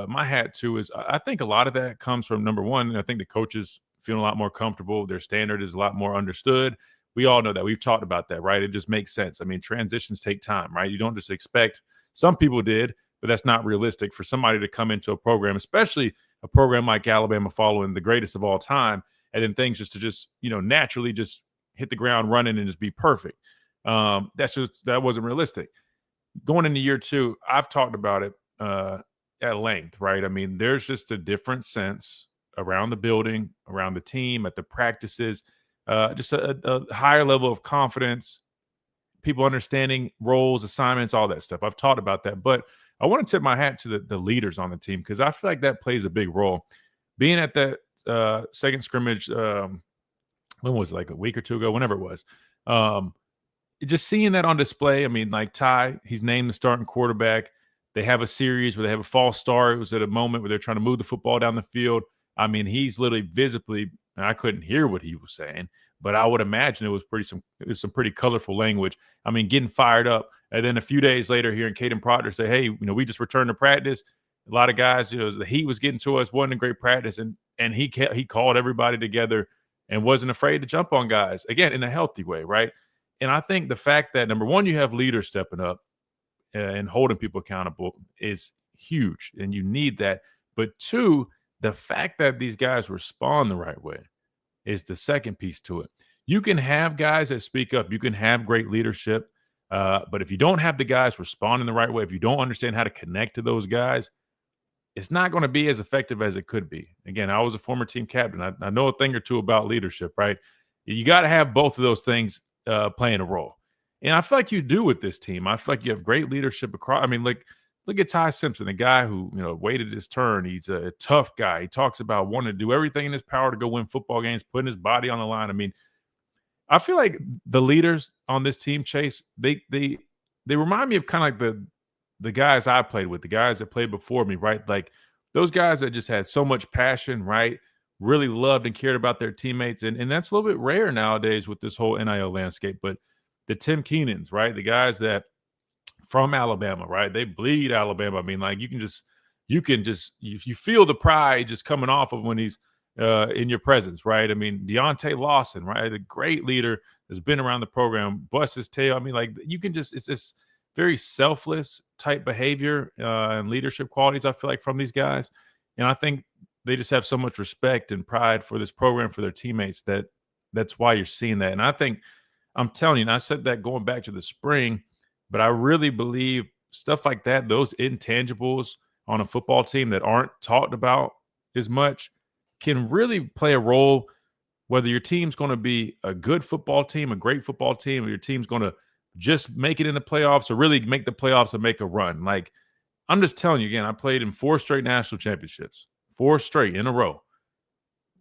my hat to is I think a lot of that comes from, number one, I think the coaches feeling a lot more comfortable. Their standard is a lot more understood. We all know that. We've talked about that, right? It just makes sense. I mean, transitions take time, right? You don't just expect, some people did, but that's not realistic for somebody to come into a program, especially a program like Alabama following the greatest of all time, and then things just naturally just hit the ground running and just be perfect. That wasn't realistic. Going into year 2, I've talked about it at length, right? I mean, there's just a different sense around the building, around the team, at the practices, just a higher level of confidence, people understanding roles, assignments, all that stuff. I've talked about that, but I want to tip my hat to the leaders on the team because I feel like that plays a big role. Being at that second scrimmage, when was it, like a week or 2 ago, whenever it was, just seeing that on display. I mean, like Ty, he's named the starting quarterback. They have a series where they have a false start. It was at a moment where they're trying to move the football down the field. I mean, he's literally visibly, and I couldn't hear what he was saying, but I would imagine it was some pretty colorful language. I mean, getting fired up. And then a few days later, hearing Caden Proctor say, hey, we just returned to practice. A lot of guys, the heat was getting to us, wasn't a great practice. And he called everybody together and wasn't afraid to jump on guys, again, in a healthy way, right? And I think the fact that, number one, you have leaders stepping up and holding people accountable is huge, and you need that. But 2, the fact that these guys respond the right way is the second piece to it. You can have guys that speak up. You can have great leadership. But if you don't have the guys responding the right way, if you don't understand how to connect to those guys, it's not going to be as effective as it could be. Again, I was a former team captain. I know a thing or two about leadership, right? You got to have both of those things playing a role. And I feel like you do with this team. I feel like you have great leadership across. I mean, look at Ty Simpson, a guy who, waited his turn. He's a tough guy. He talks about wanting to do everything in his power to go win football games, putting his body on the line. I mean, I feel like the leaders on this team, Chase, they remind me of kind of like the guys I played with, the guys that played before me, right? Like those guys that just had so much passion, right? Really loved and cared about their teammates. And that's a little bit rare nowadays with this whole NIL landscape. But the Tim Keenans, right? The guys that from Alabama, right? They bleed Alabama. I mean, like you feel the pride just coming off of when he's in your presence, right? I mean, Deontay Lawson, right? A great leader that's been around the program, busts his tail. I mean, like it's this very selfless type behavior and leadership qualities, I feel like, from these guys. And I think they just have so much respect and pride for this program, for their teammates, that's why you're seeing that. And I think I'm telling you, and I said that going back to the spring, but I really believe stuff like that, those intangibles on a football team that aren't talked about as much, can really play a role, whether your team's going to be a good football team, a great football team, or your team's going to just make it in the playoffs or really make the playoffs and make a run. Like, I'm just telling you again, I played in 4 straight national championships, 4 straight in a row.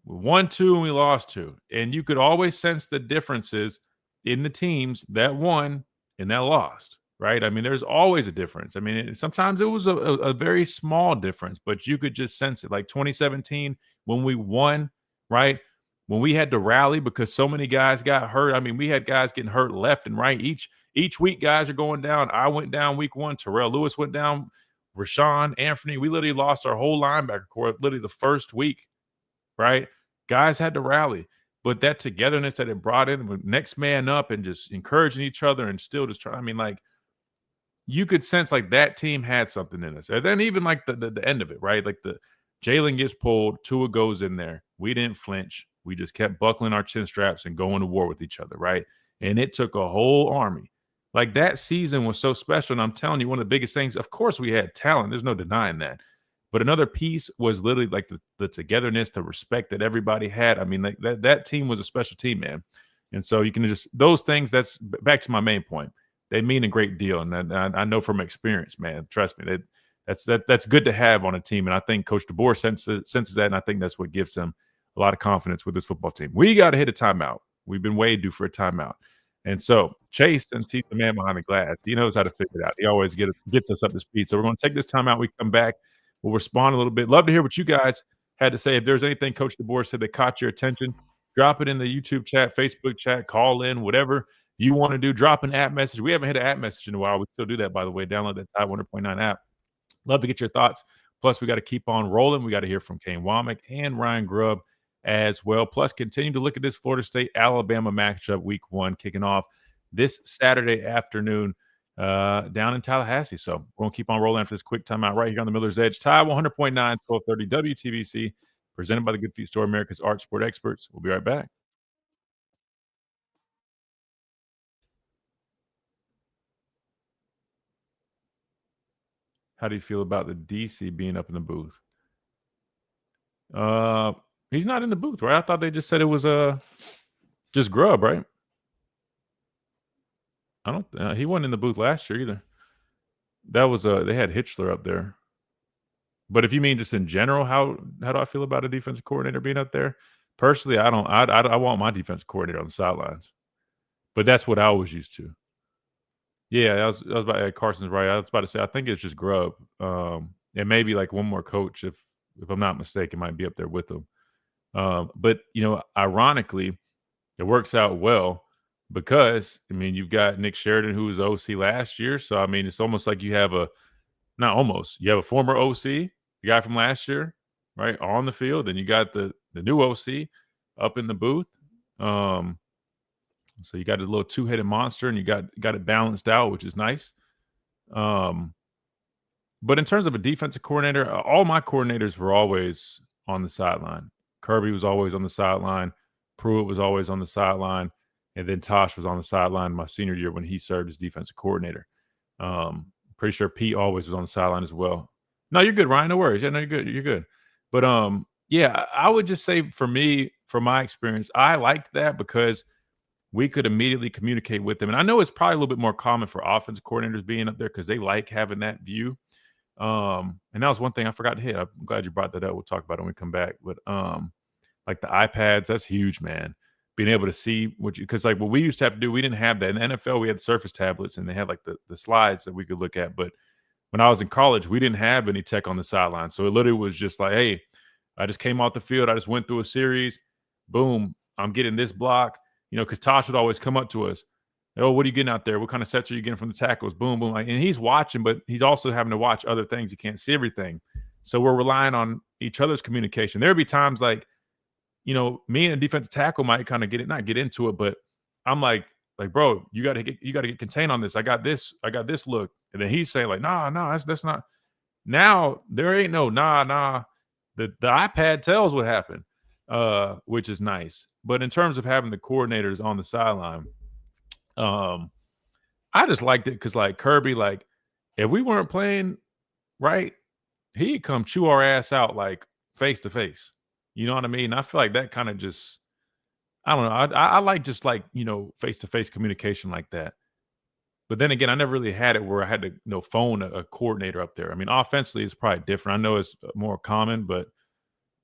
We won 2 and we lost 2. And you could always sense the differences in the teams that won and that lost, right? I mean, there's always a difference. I mean, sometimes it was a very small difference, but you could just sense it. Like 2017, when we won, right? When we had to rally because so many guys got hurt. I mean, we had guys getting hurt left and right. Each week, guys are going down. I went down week 1. Terrell Lewis went down. Rashawn, Anthony, we literally lost our whole linebacker core literally the first week, right? Guys had to rally. But that togetherness that it brought in, with next man up and just encouraging each other and still just trying, I mean, like, you could sense like that team had something in us. And then even like the end of it, right? Like the Jalen gets pulled, Tua goes in there. We didn't flinch. We just kept buckling our chin straps and going to war with each other, right? And it took a whole army. Like, that season was so special. And I'm telling you, one of the biggest things, of course, we had talent. There's no denying that. But another piece was literally like the togetherness, the respect that everybody had. I mean, like that team was a special team, man. And so you can just, those things, that's back to my main point. They mean a great deal. And I know from experience, man, trust me, that's good to have on a team. And I think Coach DeBoer senses that. And I think that's what gives him a lot of confidence with this football team. We got to hit a timeout. We've been way due for a timeout. And so Chase, since he's the man behind the glass, he knows how to figure it out. He always gets us up to speed. So we're going to take this time out. We come back. We'll respond a little bit. Love to hear what you guys had to say. If there's anything Coach DeBoer said that caught your attention, drop it in the YouTube chat, Facebook chat, call in, whatever you want to do. Drop an app message. We haven't hit an app message in a while. We still do that, by the way. Download that Tide 100.9 app. Love to get your thoughts. Plus, we got to keep on rolling. We got to hear from Kane Womack and Ryan Grubb as well. Plus, continue to look at this Florida State-Alabama matchup week 1 kicking off this Saturday afternoon down in Tallahassee. So we're going to keep on rolling after this quick timeout right here on the Miller's Edge. Tide 100.9, 1230 WTBC, presented by the Good Feet Store, America's Art Sport Experts. We'll be right back. How do you feel about the DC being up in the booth? He's not in the booth, right? I thought they just said it was just Grubb, right? I don't. He wasn't in the booth last year either. That was they had Hitchler up there. But if you mean just in general, how do I feel about a defensive coordinator being up there? Personally, I don't. I want my defensive coordinator on the sidelines. But that's what I was used to. Yeah, I was about Carson's right. I was about to say I think it's just Grubb, and maybe like one more coach if I'm not mistaken might be up there with him. But ironically, it works out well. Because, I mean, you've got Nick Sheridan, who was OC last year. So, I mean, it's almost like you have you have a former OC, the guy from last year, right, on the field. Then you got the new OC up in the booth. So you got a little two-headed monster, and you got it balanced out, which is nice. But in terms of a defensive coordinator, all my coordinators were always on the sideline. Kirby was always on the sideline. Pruitt was always on the sideline. And then Tosh was on the sideline my senior year when he served as defensive coordinator. Pretty sure Pete always was on the sideline as well. No, you're good, Ryan. No worries. Yeah, no, you're good. You're good. But yeah, I would just say for me, from my experience, I liked that because we could immediately communicate with them. And I know it's probably a little bit more common for offensive coordinators being up there because they like having that view. And that was one thing I forgot to hit. I'm glad you brought that up. We'll talk about it when we come back. But like the iPads, that's huge, man. Being able to see because like what we used to have to do, we didn't have that. In the NFL, we had Surface tablets and they had like the slides that we could look at. But when I was in college, we didn't have any tech on the sideline. So it literally was just like, hey, I just came off the field. I just went through a series. Boom, I'm getting this block. Because Tosh would always come up to us. Oh, what are you getting out there? What kind of sets are you getting from the tackles? Boom, boom. And he's watching, but he's also having to watch other things. You can't see everything. So we're relying on each other's communication. There'd be times like, me and a defensive tackle might kind of not get into it, but I'm like, bro, you got to get contained on this. I got this look. And then he's saying like, nah, that's not. Now there ain't no nah. The iPad tells what happened, which is nice. But in terms of having the coordinators on the sideline, I just liked it because like Kirby, like if we weren't playing right, he'd come chew our ass out like face to face. You know what I mean? I feel like that kind of just, I don't know. I like just like, face to face communication like that. But then again, I never really had it where I had to, phone a coordinator up there. I mean, offensively, it's probably different. I know it's more common, but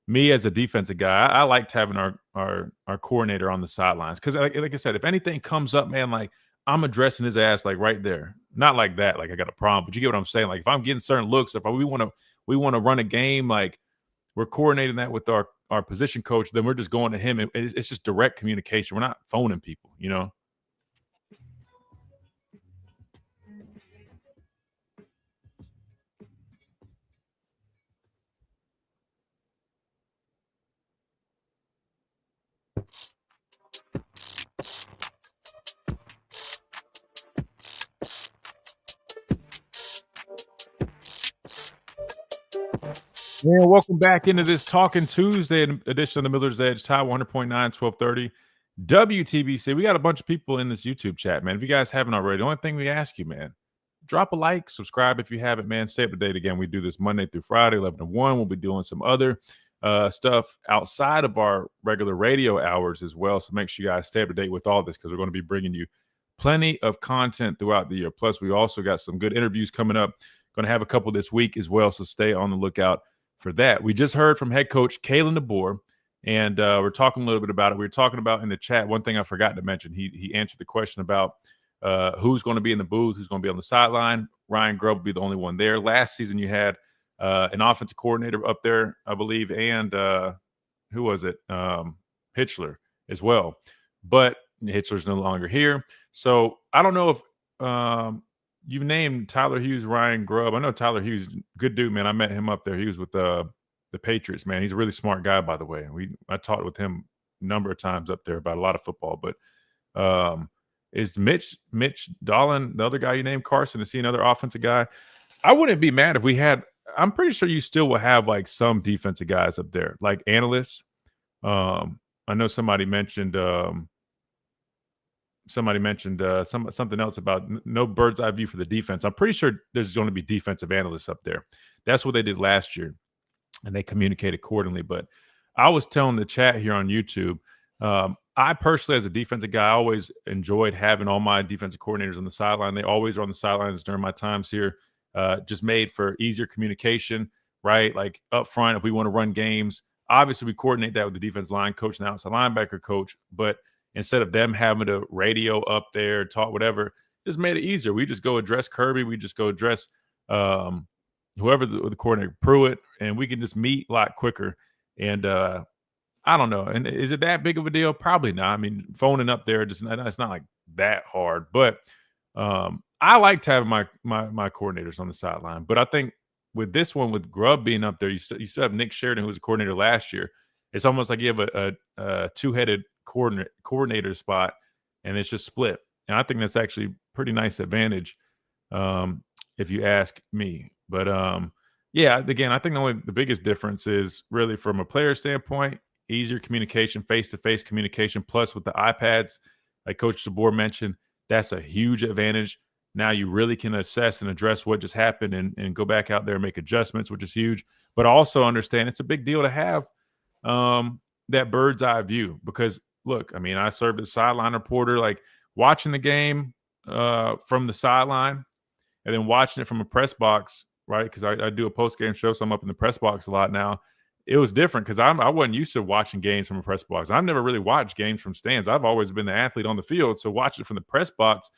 me as a defensive guy, I liked having our coordinator on the sidelines because, like I said, if anything comes up, man, like I'm addressing his ass like right there. Not like that, like I got a problem, but you get what I'm saying. Like if I'm getting certain looks, if we want to run a game, like we're coordinating that with our position coach, then we're just going to him. It's just direct communication. We're not phoning people, Yeah, welcome back into this Talking Tuesday edition of the Miller's Edge, Tide 100.9, 1230 WTBC. We got a bunch of people in this YouTube chat, man. If you guys haven't already, the only thing we ask you, man, drop a like, subscribe if you haven't, man. Stay up to date. Again, we do this Monday through Friday, 11 to 1. We'll be doing some other stuff outside of our regular radio hours as well. So make sure you guys stay up to date with all this because we're going to be bringing you plenty of content throughout the year. Plus, we also got some good interviews coming up. Going to have a couple this week as well. So stay on the lookout for that. We just heard from head coach Kalen DeBoer, and we're talking a little bit about it. We were talking about in the chat, one thing I forgot to mention, he answered the question about who's going to be in the booth, who's going to be on the sideline. Ryan Grubb will be the only one there. Last season you had an offensive coordinator up there, I believe, and who was it? Hitchler as well. But Hitchler's no longer here. So I don't know if you named Tyler Hughes, Ryan Grubb. I know Tyler Hughes, good dude, man. I met him up there. He was with the Patriots, man. He's a really smart guy, by the way. I talked with him a number of times up there about a lot of football. But is Mitch Dolan, the other guy you named, Carson, is he another offensive guy? I wouldn't be mad if we had. I'm pretty sure you still will have like some defensive guys up there, like analysts. I know somebody mentioned. Something else about no bird's eye view for the defense. I'm pretty sure there's going to be defensive analysts up there. That's what they did last year, and they communicate accordingly. But I was telling the chat here on YouTube, I personally, as a defensive guy, I always enjoyed having all my defensive coordinators on the sideline. They always are on the sidelines during my times here. Just made for easier communication, right? Like up front, if we want to run games, obviously we coordinate that with the defense line coach and the outside linebacker coach, but instead of them having to radio up there, talk, whatever, just made it easier. We just go address Kirby. We just go address whoever the coordinator, Pruitt, and we can just meet a lot quicker. And I don't know. And is it that big of a deal? Probably not. I mean, phoning up there, it's not like that hard. But I liked having my coordinators on the sideline. But I think with this one, with Grubb being up there, you still have Nick Sheridan, who was a coordinator last year. It's almost like you have a two-headed coordinator spot, and it's just split. And I think that's actually pretty nice advantage, if you ask me. But yeah, again, I think the biggest difference is really from a player standpoint, easier communication, face-to-face communication, plus with the iPads, like Coach DeBoer mentioned, that's a huge advantage. Now you really can assess and address what just happened and go back out there and make adjustments, which is huge. But also understand it's a big deal to have that bird's eye view because, look, I mean, I served as sideline reporter, like watching the game from the sideline and then watching it from a press box, right? Because I do a post-game show, so I'm up in the press box a lot now. It was different because I wasn't used to watching games from a press box. I've never really watched games from stands. I've always been the athlete on the field. So watching it from the press box,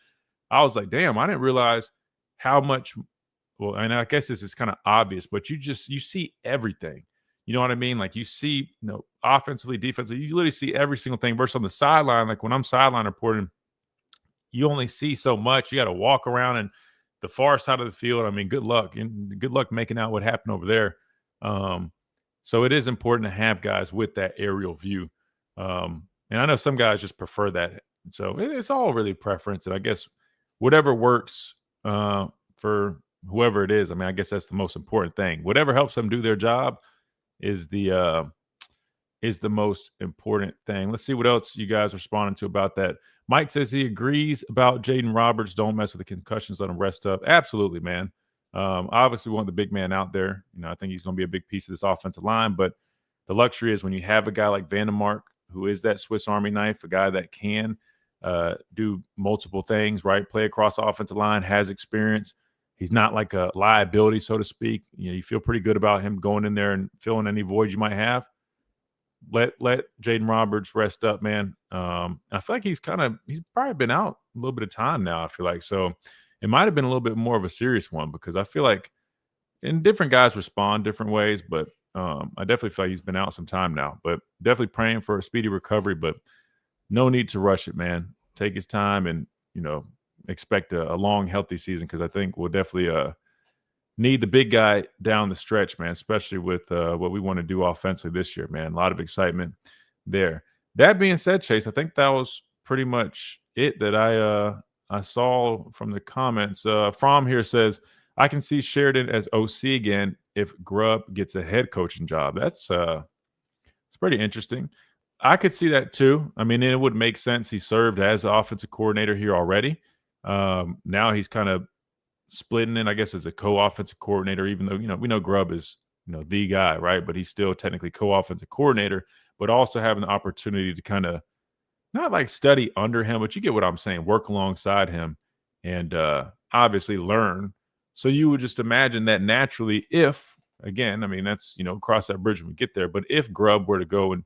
I was like, damn, I didn't realize how much – well, and I guess this is kind of obvious, but you see everything. You know what I mean? Like you see, offensively, defensively, you literally see every single thing. Versus on the sideline, like when I'm sideline reporting, you only see so much. You got to walk around and the far side of the field. I mean, good luck. And good luck making out what happened over there. So it is important to have guys with that aerial view. And I know some guys just prefer that. So it's all really preference. And I guess whatever works for whoever it is, I mean, I guess that's the most important thing. Whatever helps them do their job is the is the most important thing. Let's see what else you guys are responding to about that. Mike says he agrees about Jaden Roberts. Don't mess with the concussions. Let him rest up. Absolutely, man. Obviously, we want the big man out there. I think he's going to be a big piece of this offensive line. But the luxury is when you have a guy like Vandermark, who is that Swiss Army knife, a guy that can do multiple things, right? Play across the offensive line, has experience. He's not like a liability, so to speak. You feel pretty good about him going in there and filling any voids you might have. Let Jaden Roberts rest up, man. I feel like he's probably been out a little bit of time now, I feel like. So it might have been a little bit more of a serious one because I feel like different guys respond different ways, but I definitely feel like he's been out some time now. But definitely praying for a speedy recovery, but no need to rush it, man. Take his time and, expect a long, healthy season because I think we'll definitely need the big guy down the stretch, man, especially with what we want to do offensively this year, man. A lot of excitement there. That being said, Chase, I think that was pretty much it that I saw from the comments. From here says, I can see Sheridan as OC again if Grubb gets a head coaching job. That's it's pretty interesting. I could see that too. I mean, it would make sense. He served as an offensive coordinator here already. Now he's kind of splitting in, I guess, as a co-offensive coordinator, even though, we know Grubb is, the guy, right? But he's still technically co-offensive coordinator, but also having the opportunity to kind of not like study under him, but you get what I'm saying, work alongside him and obviously learn. So you would just imagine that naturally if, again, I mean, that's, cross that bridge when we get there, but if Grubb were to go and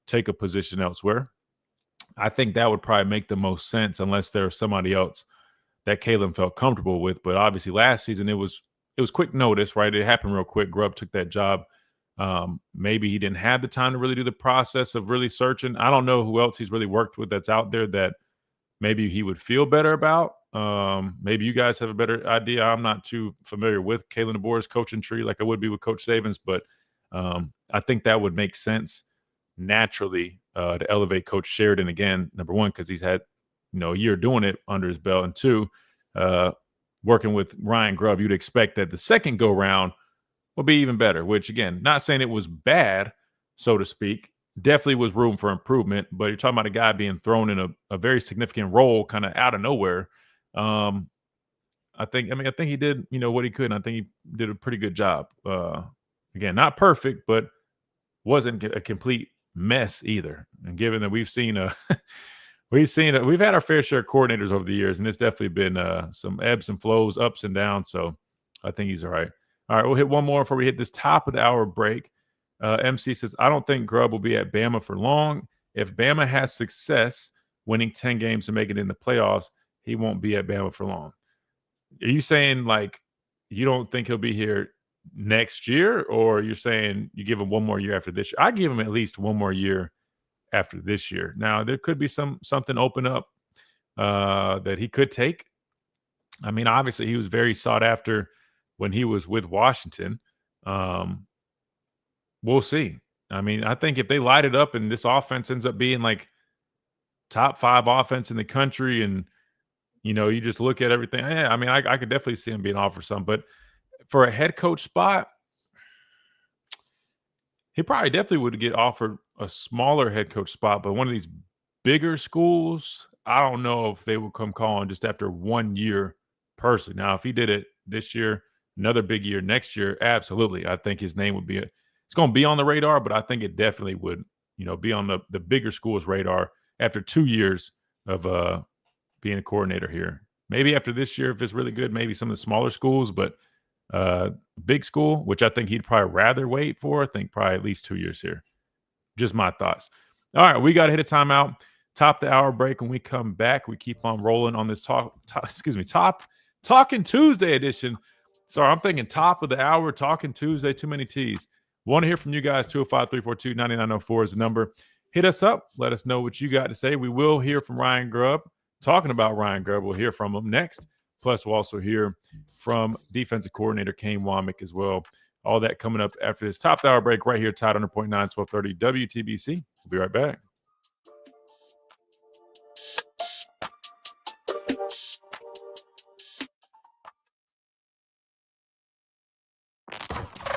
take a position elsewhere, I think that would probably make the most sense unless there's somebody else that Kalen felt comfortable with. But obviously last season it was quick notice, right? It happened real quick. Grubb took that job. Maybe he didn't have the time to really do the process of really searching. I don't know who else he's really worked with that's out there that maybe he would feel better about. Maybe you guys have a better idea. I'm not too familiar with Kalen DeBoer's coaching tree like I would be with Coach Saban's, but I think that would make sense naturally to elevate Coach Sheridan again, number one, because he's had a year doing it under his belt, and two, working with Ryan Grubb, you'd expect that the second go round will be even better, which again, not saying it was bad, so to speak, definitely was room for improvement, but you're talking about a guy being thrown in a very significant role kind of out of nowhere. I think he did, what he could, and I think he did a pretty good job. Again, not perfect, but wasn't a complete mess either. And given that we've had our fair share of coordinators over the years, and it's definitely been some ebbs and flows, ups and downs. So I think he's all right. All right, we'll hit one more before we hit this top of the hour break. MC says, I don't think Grubb will be at Bama for long. If Bama has success winning 10 games and making it in the playoffs, he won't be at Bama for long. Are you saying like you don't think he'll be here next year, or you're saying you give him one more year after this year? I give him at least one more year after this year. Now, there could be something open up that he could take. I mean, obviously, he was very sought after when he was with Washington. We'll see. I mean, I think if they light it up and this offense ends up being like top 5 offense in the country and, you just look at everything. Yeah, I mean, I could definitely see him being offered some. But for a head coach spot, he probably definitely would get offered a smaller head coach spot. But one of these bigger schools, I don't know if they would come calling just after 1 year personally. Now, if he did it this year, another big year next year, absolutely. I think his name would be it's going to be on the radar, but I think it definitely would, be on the bigger schools' radar after 2 years of being a coordinator here. Maybe after this year, if it's really good, maybe some of the smaller schools, but big school, which I think he'd probably rather wait for, I think probably at least 2 years here. Just my thoughts. All right, we got to hit a timeout. Top the hour break. When we come back, we keep on rolling on this Talking Tuesday edition. Sorry, I'm thinking top of the hour, Talking Tuesday, too many T's. Want to hear from you guys. 205-342-9904 is the number. Hit us up. Let us know what you got to say. We will hear from Ryan Grubb. Talking about Ryan Grubb, we'll hear from him next. Plus, we'll also hear from defensive coordinator Kane Womack as well. All that coming up after this top hour break right here, Tide 100.9, 1230 WTBC. We'll be right back.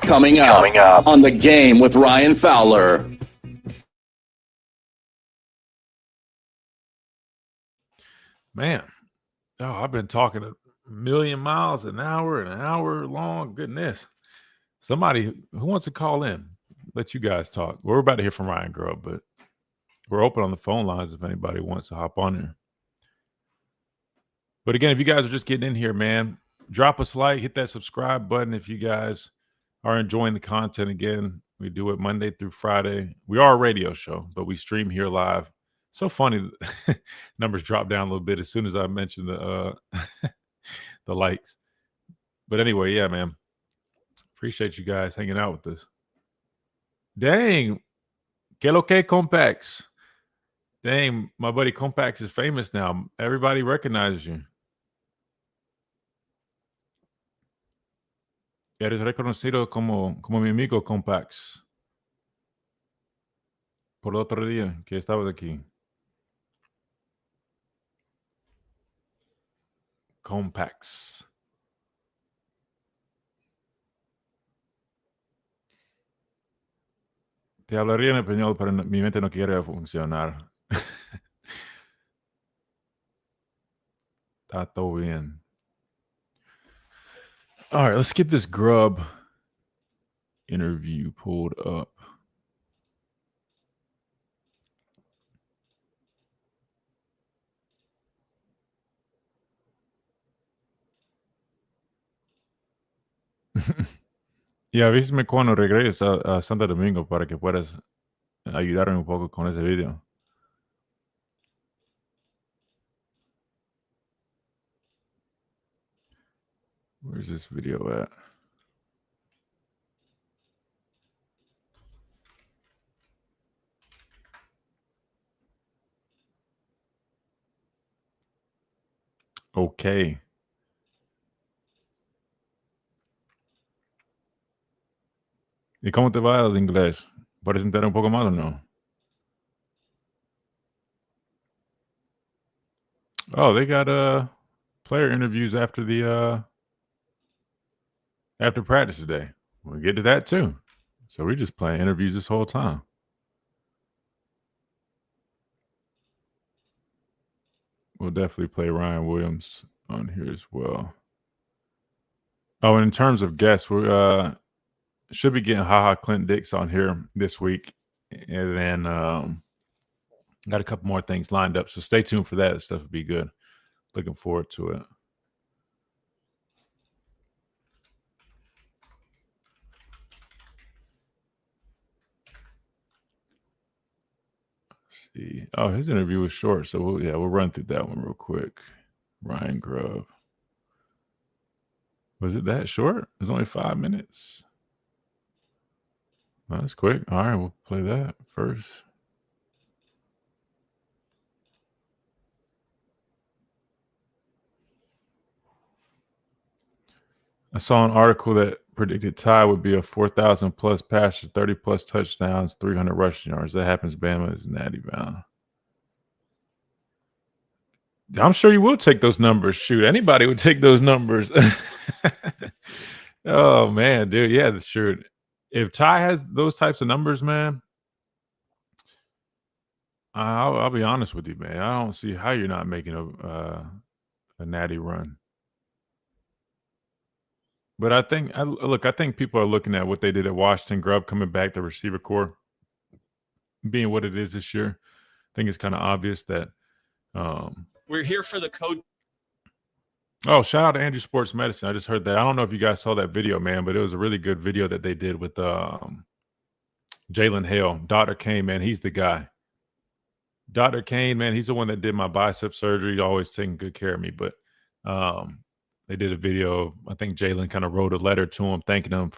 Coming up on The Game with Ryan Fowler. Man, I've been talking a million miles an hour long. Goodness. Somebody who wants to call in, let you guys talk. We're about to hear from Ryan Grubb, but we're open on the phone lines if anybody wants to hop on here. But again, if you guys are just getting in here, man, drop us a like, hit that subscribe button if you guys are enjoying the content. Again, we do it Monday through Friday. We are a radio show, but we stream here live. So funny, numbers drop down a little bit as soon as I mentioned the the likes. But anyway, yeah, man, appreciate you guys hanging out with us. Dang, que lo que Compax. Dang, my buddy Compax is famous now. Everybody recognizes you. Eres reconocido como mi amigo Compax. Por el otro día que estabas aquí. Compax. Te hablaría en español, pero mi mente no quiere funcionar. Está todo bien. All right, let's get this Grubb interview pulled up. Y avísame cuando regreses a Santo Domingo para que puedas ayudarme un poco con ese video. Where's this video at? Okay. ¿Y cómo te va el inglés? ¿Puedes entender un poco más o no? Oh, they got player interviews after the after practice today. We'll get to that too. So we're just playing interviews this whole time. We'll definitely play Ryan Williams on here as well. Oh, and in terms of guests, we should be getting Clint Dix on here this week. And then got a couple more things lined up. So stay tuned for that. That stuff will be good. Looking forward to it. Let's see. Oh, his interview was short. So we'll run through that one real quick. Ryan Grubb. Was it that short? It was only 5 minutes. Well, that's quick. All right, we'll play that first. I saw an article that predicted Ty would be a 4,000 plus passer, 30 plus touchdowns, 300 rushing yards. That happens. Bama is natty bound. I'm sure you will take those numbers. Shoot, anybody would take those numbers. Oh man, dude, yeah, sure. If Ty has those types of numbers, man, I'll be honest with you, man. I don't see how you're not making a natty run. But I think people are looking at what they did at Washington. Grubb coming back, the receiver core being what it is this year. I think it's kind of obvious that We're here for the code. Oh, shout out to Andrew Sports Medicine. I just heard that. I don't know if you guys saw that video, man, but it was a really good video that they did with Jalen Hale. Dr. Kane, man, he's the guy. Dr. Kane, man, he's the one that did my bicep surgery. He's always taking good care of me. But they did a video. I think Jalen kind of wrote a letter to him, thanking him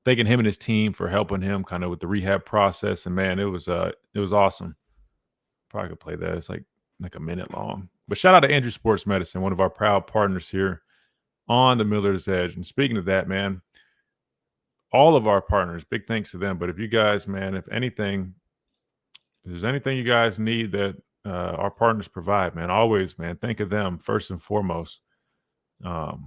and his team for helping him kind of with the rehab process. And man, it was awesome. Probably could play that. It's like a minute long. But shout out to Andrew Sports Medicine, one of our proud partners here on the Miller's Edge. And speaking of that, man, all of our partners, big thanks to them. But if you guys, man, if there's anything you guys need that our partners provide, man, always, man, think of them first and foremost. Because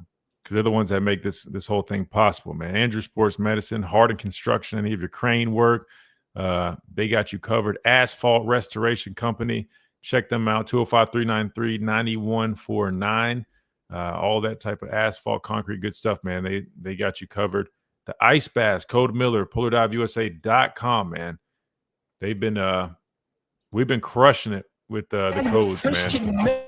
they're the ones that make this whole thing possible, man. Andrew Sports Medicine, Hardin Construction, any of your crane work, they got you covered. Asphalt Restoration Company, Check them out, 205-393-9149. All that type of asphalt, concrete, good stuff, man. They got you covered. The Ice Baths, Code Miller, PolarDiveUSA.com, man. They've been we've been crushing it with the codes, man.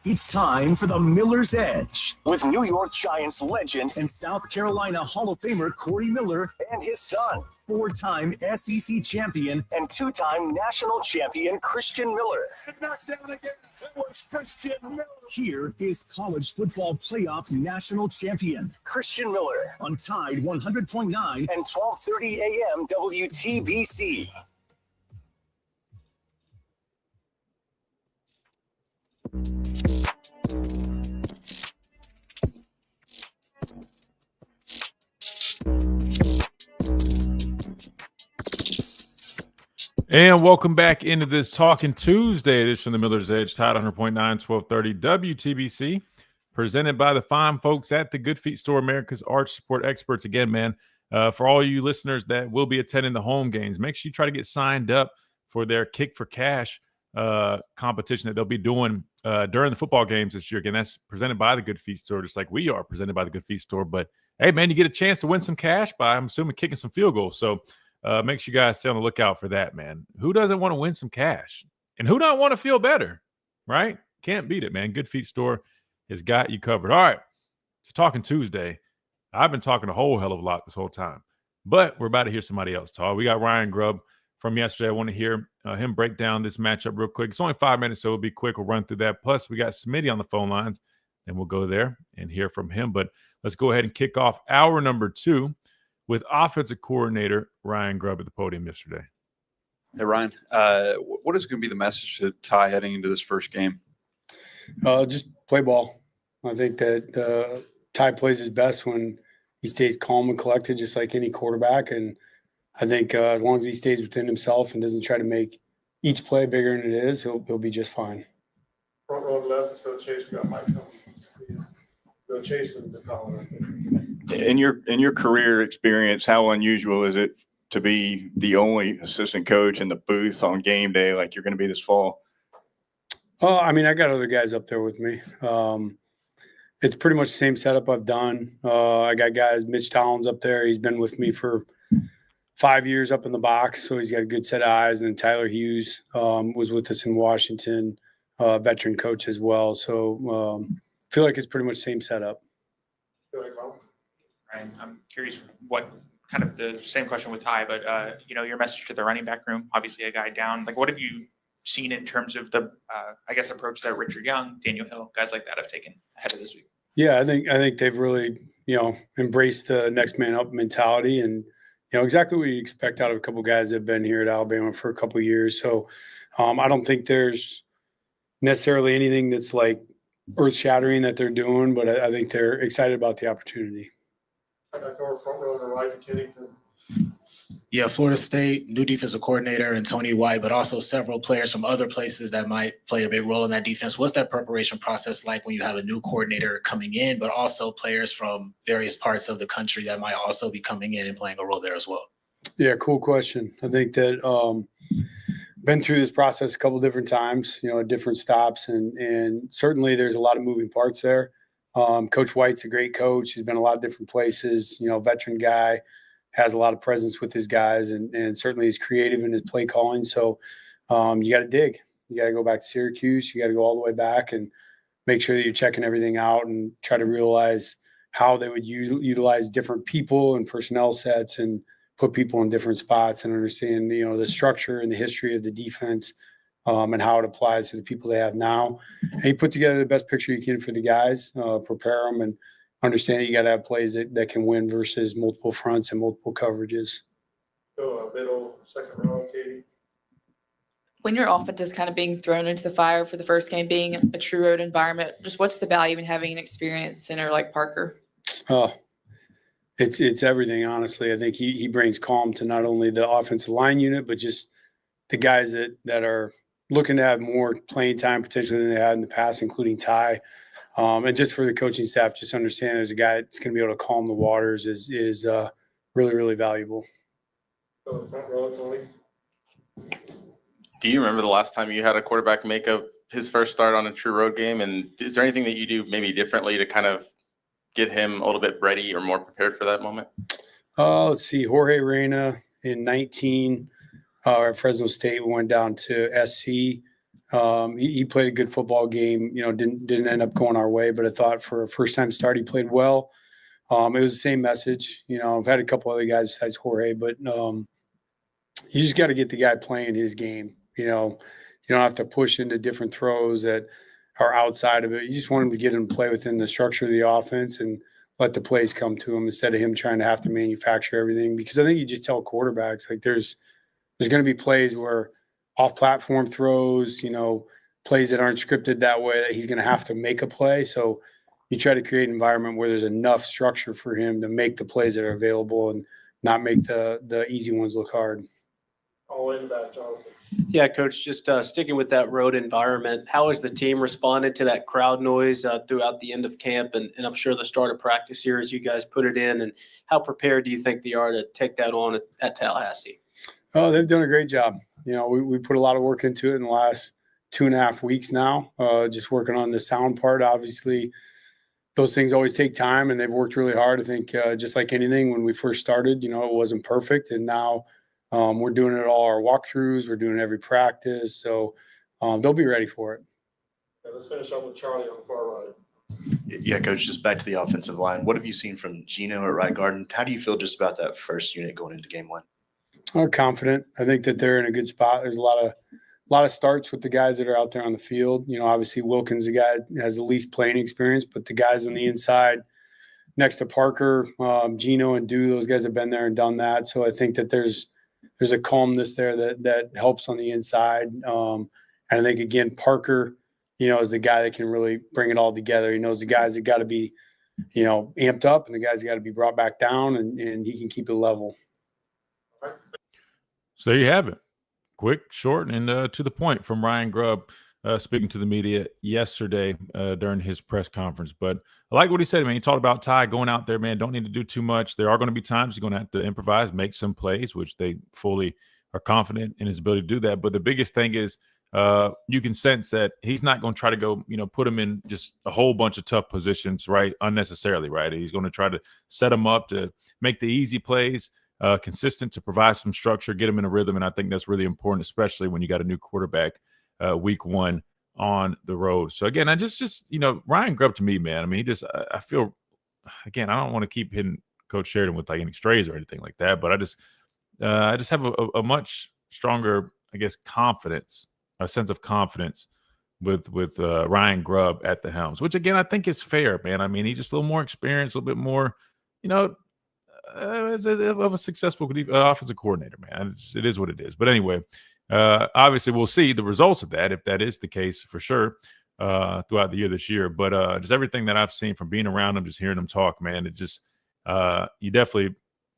It's time for the Miller's Edge with New York Giants legend and South Carolina Hall of Famer Corey Miller and his son, 4-time SEC champion and 2-time national champion Christian Miller. Knocked down again. It was Christian Miller. Here is college football playoff national champion Christian Miller on Tide 100.9 and 12:30 a.m. WTBC. And welcome back into this Talking Tuesday edition of the Miller's Edge, Tide 100.9, 1230 WTBC, presented by the fine folks at the Good Feet Store, America's arch support experts. Again, man, for all you listeners that will be attending the home games, make sure you try to get signed up for their Kick for Cash competition that they'll be doing during the football games this year. Again, that's presented by the Good Feet Store, just like we are presented by the Good Feet Store. But, hey, man, you get a chance to win some cash by, I'm assuming, kicking some field goals. So, make sure you guys stay on the lookout for that, man. Who doesn't want to win some cash? And who don't want to feel better, right? Can't beat it, man. Good Feet Store has got you covered. All right, it's Talking Tuesday. I've been talking a whole hell of a lot this whole time, but we're about to hear somebody else talk. We got Ryan Grubb from yesterday. I want to hear him break down this matchup real quick. It's only 5 minutes, so it'll be quick. We'll run through that. Plus, we got Smitty on the phone lines, and we'll go there and hear from him. But let's go ahead and kick off hour number 2 with offensive coordinator Ryan Grubb at the podium yesterday. Hey, Ryan, what is going to be the message to Ty heading into this first game? Just play ball. I think that Ty plays his best when he stays calm and collected, just like any quarterback. And I think as long as he stays within himself and doesn't try to make each play bigger than it is, he'll be just fine. Front row left, let's go Chase. We got Mike coming. Go Chase with the collar. In your career experience, how unusual is it to be the only assistant coach in the booth on game day like you're going to be this fall? I mean, I got other guys up there with me. It's pretty much the same setup I've done. I got guys, Mitch Tollins up there. He's been with me for 5 years up in the box, so he's got a good set of eyes. And then Tyler Hughes was with us in Washington, veteran coach as well. So I feel like it's pretty much the same setup. Ryan, I'm curious what kind of the same question with Ty, but your message to the running back room, obviously a guy down. Like, what have you seen in terms of the, approach that Richard Young, Daniel Hill, guys like that have taken ahead of this week? Yeah, I think they've really, embraced the next man up mentality and, exactly what you expect out of a couple of guys that have been here at Alabama for a couple of years. So I don't think there's necessarily anything that's like earth shattering that they're doing, but I think they're excited about the opportunity. Back over front row on the right to Kennington. Yeah, Florida State, new defensive coordinator and Tony White, but also several players from other places that might play a big role in that defense. What's that preparation process like when you have a new coordinator coming in, but also players from various parts of the country that might also be coming in and playing a role there as well? Yeah, cool question. I think that been through this process a couple different times, at different stops, and certainly there's a lot of moving parts there. Coach White's a great coach. He's been a lot of different places, veteran guy, has a lot of presence with his guys, and certainly he's creative in his play calling. So you got to dig. You got to go back to Syracuse. You got to go all the way back and make sure that you're checking everything out and try to realize how they would utilize different people and personnel sets and put people in different spots and understand, the structure and the history of the defense and how it applies to the people they have now. And you put together the best picture you can for the guys, prepare them, and understand that you got to have plays that can win versus multiple fronts and multiple coverages. Go middle, second row, Katie. When your offense is kind of being thrown into the fire for the first game, being a true road environment, just what's the value in having an experienced center like Parker? Oh, it's everything, honestly. I think he brings calm to not only the offensive line unit, but just the guys that are looking to have more playing time potentially than they had in the past, including Ty. And just for the coaching staff, just understand there's a guy that's going to be able to calm the waters is really, really valuable. Go front row, Tony. Do you remember the last time you had a quarterback make his first start on a true road game? And is there anything that you do maybe differently to kind of get him a little bit ready or more prepared for that moment? Let's see. Jorge Reyna in 19 at Fresno State. We went down to SC. He played a good football game. Didn't end up going our way, but I thought for a first-time start, he played well. It was the same message. I've had a couple other guys besides Jorge, but you just got to get the guy playing his game. You don't have to push into different throws that are outside of it. You just want him to get him to play within the structure of the offense and let the plays come to him instead of him trying to have to manufacture everything. Because I think you just tell quarterbacks, like there's going to be plays where off-platform throws, plays that aren't scripted that way, that he's going to have to make a play. So you try to create an environment where there's enough structure for him to make the plays that are available and not make the easy ones look hard. All into that, Jonathan. Yeah, Coach, just sticking with that road environment, how has the team responded to that crowd noise throughout the end of camp and I'm sure the start of practice here as you guys put it in, and how prepared do you think they are to take that on at Tallahassee? Oh, they've done a great job. We put a lot of work into it in the last 2.5 weeks now, just working on the sound part. Obviously, those things always take time, and they've worked really hard. I think just like anything, when we first started, it wasn't perfect, and now we're doing it all our walkthroughs. We're doing every practice, so they'll be ready for it. Yeah, let's finish up with Charlie on the far right. Yeah, Coach, just back to the offensive line. What have you seen from Gino at right guard, and how do you feel just about that first unit going into game one? I'm confident. I think that they're in a good spot. There's a lot of starts with the guys that are out there on the field. Obviously Wilkins, the guy that has the least playing experience, but the guys on the inside next to Parker, Gino and Dew, those guys have been there and done that. So I think that there's a calmness there that helps on the inside. And I think, again, Parker, is the guy that can really bring it all together. He knows the guys that got to be, amped up and the guys that got to be brought back down, and he can keep it level. So there you have it. Quick, short, and to the point from Ryan Grubb speaking to the media yesterday during his press conference. But I like what he said, man. He talked about Ty going out there, man, don't need to do too much. There are going to be times he's going to have to improvise, make some plays, which they fully are confident in his ability to do that. But the biggest thing is you can sense that he's not going to try to go, put him in just a whole bunch of tough positions, right, unnecessarily, right? He's going to try to set him up to make the easy plays, consistent, to provide some structure, get him in a rhythm. And I think that's really important, especially when you got a new quarterback week one on the road. So again, I just Ryan Grubb, to me, man, I mean, I feel, again, I don't want to keep hitting Coach Sheridan with like any strays or anything like that, but I just have a much stronger, I guess, a sense of confidence with Ryan Grubb at the helms, which again, I think is fair, man. I mean, he's just a little more experienced, a little bit more, of a successful offensive coordinator, man. It is what it is. But anyway, obviously we'll see the results of that, if that is the case, for sure, throughout the year this year. But just everything that I've seen from being around him, just hearing him talk, man, it just you definitely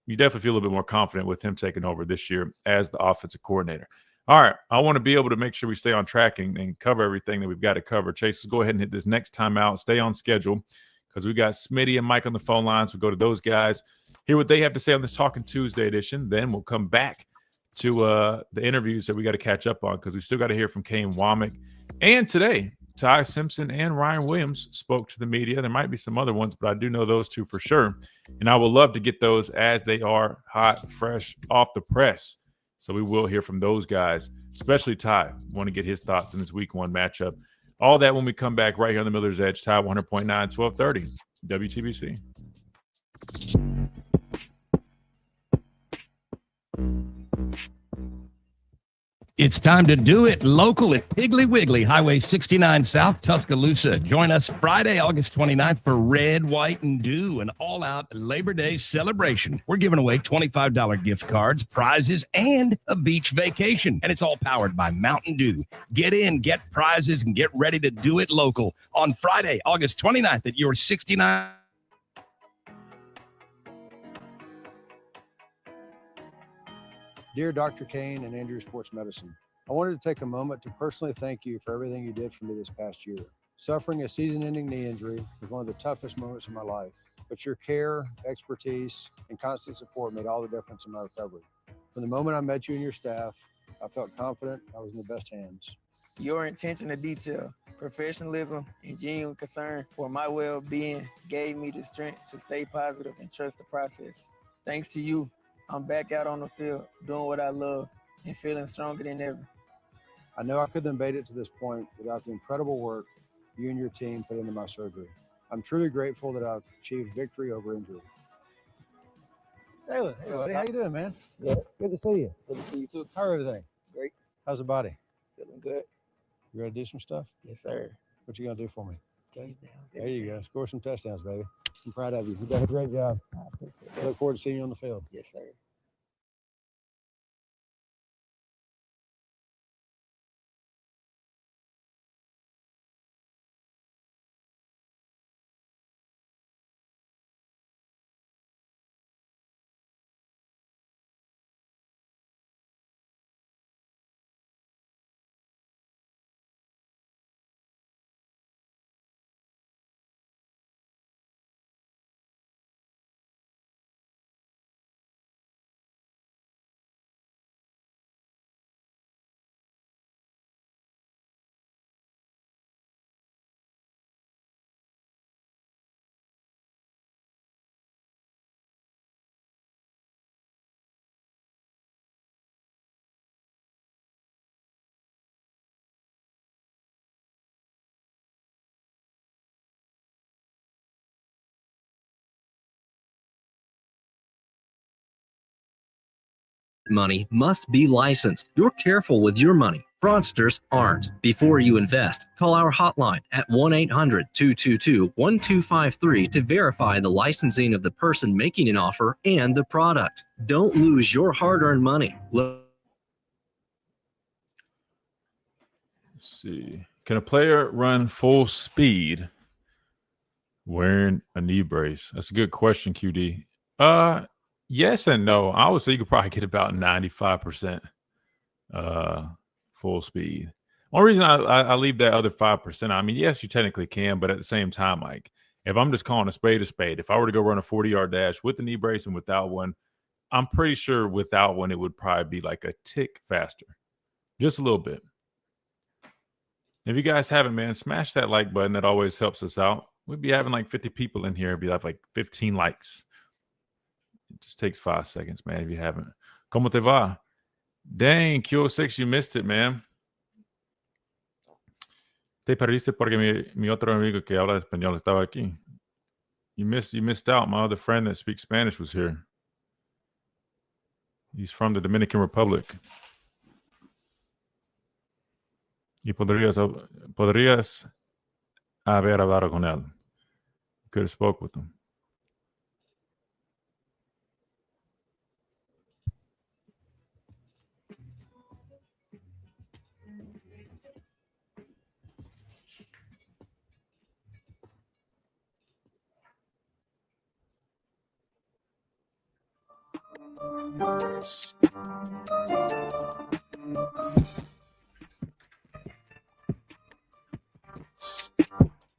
feel a little bit more confident with him taking over this year as the offensive coordinator. All right, I want to be able to make sure we stay on track and cover everything that we've got to cover. Chase, let's go ahead and hit this next timeout. Stay on schedule because we got Smitty and Mike on the phone lines. We'll go to those guys, hear what they have to say on this Talking Tuesday edition. Then we'll come back to the interviews that we got to catch up on because we still got to hear from Kane Womack. And today, Ty Simpson and Ryan Williams spoke to the media. There might be some other ones, but I do know those two for sure. And I would love to get those as they are hot, fresh off the press. So we will hear from those guys, especially Ty. Want to get his thoughts on this week one matchup. All that when we come back right here on the Miller's Edge, Ty 100.9, 1230, WTBC. It's time to do it local at Piggly Wiggly, Highway 69 South, Tuscaloosa. Join us Friday, August 29th for Red, White, and Dew, an all-out Labor Day celebration. We're giving away $25 gift cards, prizes, and a beach vacation. And it's all powered by Mountain Dew. Get in, get prizes, and get ready to do it local on Friday, August 29th at your 69. Dear Dr. Kane and Andrew Sports Medicine, I wanted to take a moment to personally thank you for everything you did for me this past year. Suffering a season-ending knee injury was one of the toughest moments of my life, but your care, expertise, and constant support made all the difference in my recovery. From the moment I met you and your staff, I felt confident I was in the best hands. Your attention to detail, professionalism, and genuine concern for my well-being gave me the strength to stay positive and trust the process. Thanks to you, I'm back out on the field, doing what I love, and feeling stronger than ever. I know I couldn't have made it to this point without the incredible work you and your team put into my surgery. I'm truly grateful that I've achieved victory over injury. Taylor, hey buddy, how you doing, man? Good. Good to see you. Good to see you too. How are everything? Great. How's the body? Feeling good. You ready to do some stuff? Yes, sir. What you gonna do for me? Touchdown. There you go. Score some touchdowns, baby. I'm proud of you. You done a great job. I look forward to seeing you on the field. Yes, sir. Money must be licensed. You're careful with your money. Fraudsters aren't. Before you invest, call our hotline at 1-800-222-1253 to verify the licensing of the person making an offer and the product. Don't lose your hard-earned money. Let's see. Can a player run full speed wearing a knee brace? That's a good question, QD. Yes and no. I would say you could probably get about 95% full speed. One reason I leave that other 5%, I mean, yes, you technically can, but at the same time, like, if I'm just calling a spade, if I were to go run a 40-yard dash with the knee brace and without one, I'm pretty sure without one, it would probably be like a tick faster. Just a little bit. If you guys haven't, man, smash that like button. That always helps us out. We'd be having like 50 people in here. It'd be like 15 likes. It just takes 5 seconds, man, if you haven't. ¿Cómo te va? Dang, Q06, you missed it, man. Te perdiste porque mi otro amigo que habla español estaba aquí. You missed out. My other friend that speaks Spanish was here. He's from the Dominican Republic. Y podrías haber hablado con él. You could have spoke with him.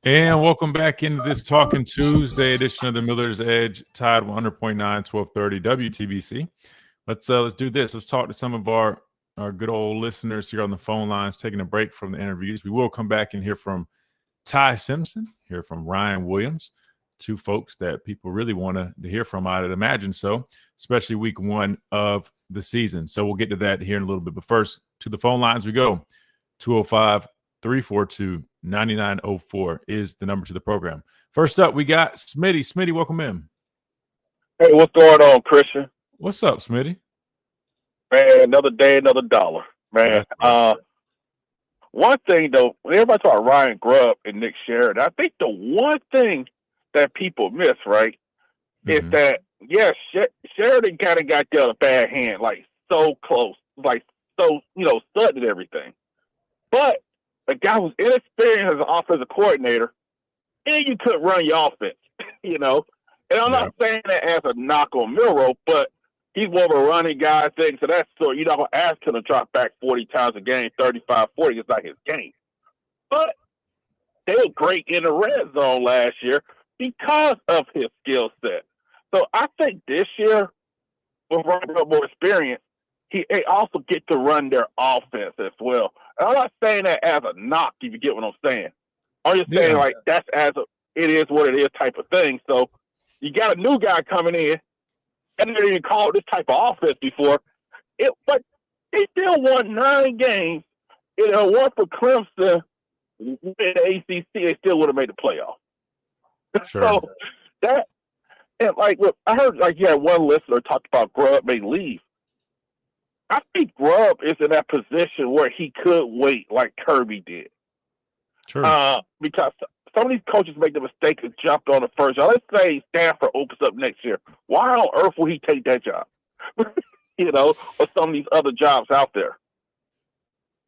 And welcome back into this Talking Tuesday edition of the Miller's Edge, Tide 100.9, 1230 WTBC. Let's do this. Let's talk to some of our good old listeners here on the phone lines, taking a break from the interviews. We will come back and hear from Ty Simpson, hear from Ryan Williams, two folks that people really want to hear from, I'd imagine so, especially week one of the season. So we'll get to that here in a little bit. But first, to the phone lines we go. 205-342-9904 is the number to the program. First up, we got Smitty. Smitty, welcome in. Hey, what's going on, Christian? What's up, Smitty? Man, another day, another dollar, man. One thing, though, when everybody talk about Ryan Grubb and Nick Sheridan, I think the one thing that people miss, right, is that, yes, Sheridan kind of got dealt a bad hand, like so close, like so, sudden and everything. But a guy who's inexperienced as an offensive coordinator, and you couldn't run your offense, And I'm not saying that as a knock on Milroe, but he's more of a running guy thing. So that's so you're not going to ask him to drop back 40 times a game, 35, 40. It's not his game. But they were great in the red zone last year because of his skill set. So I think this year, with Ryan Grubb more experience, they also get to run their offense as well. And I'm not saying that as a knock, if you get what I'm saying. I'm just saying, like, that's it is what it is type of thing. So you got a new guy coming in, and they didn't even call it this type of offense before. But they still won 9 games. If it weren't for Clemson in the ACC, they still would have made the playoff. Sure. So that, and like, look, I heard like you had one listener talk about Grubb may leave. I think Grubb is in that position where he could wait like Kirby did. Sure. Because some of these coaches make the mistake of jumping on the first job. Let's say Stanford opens up next year. Why on earth will he take that job? Or some of these other jobs out there.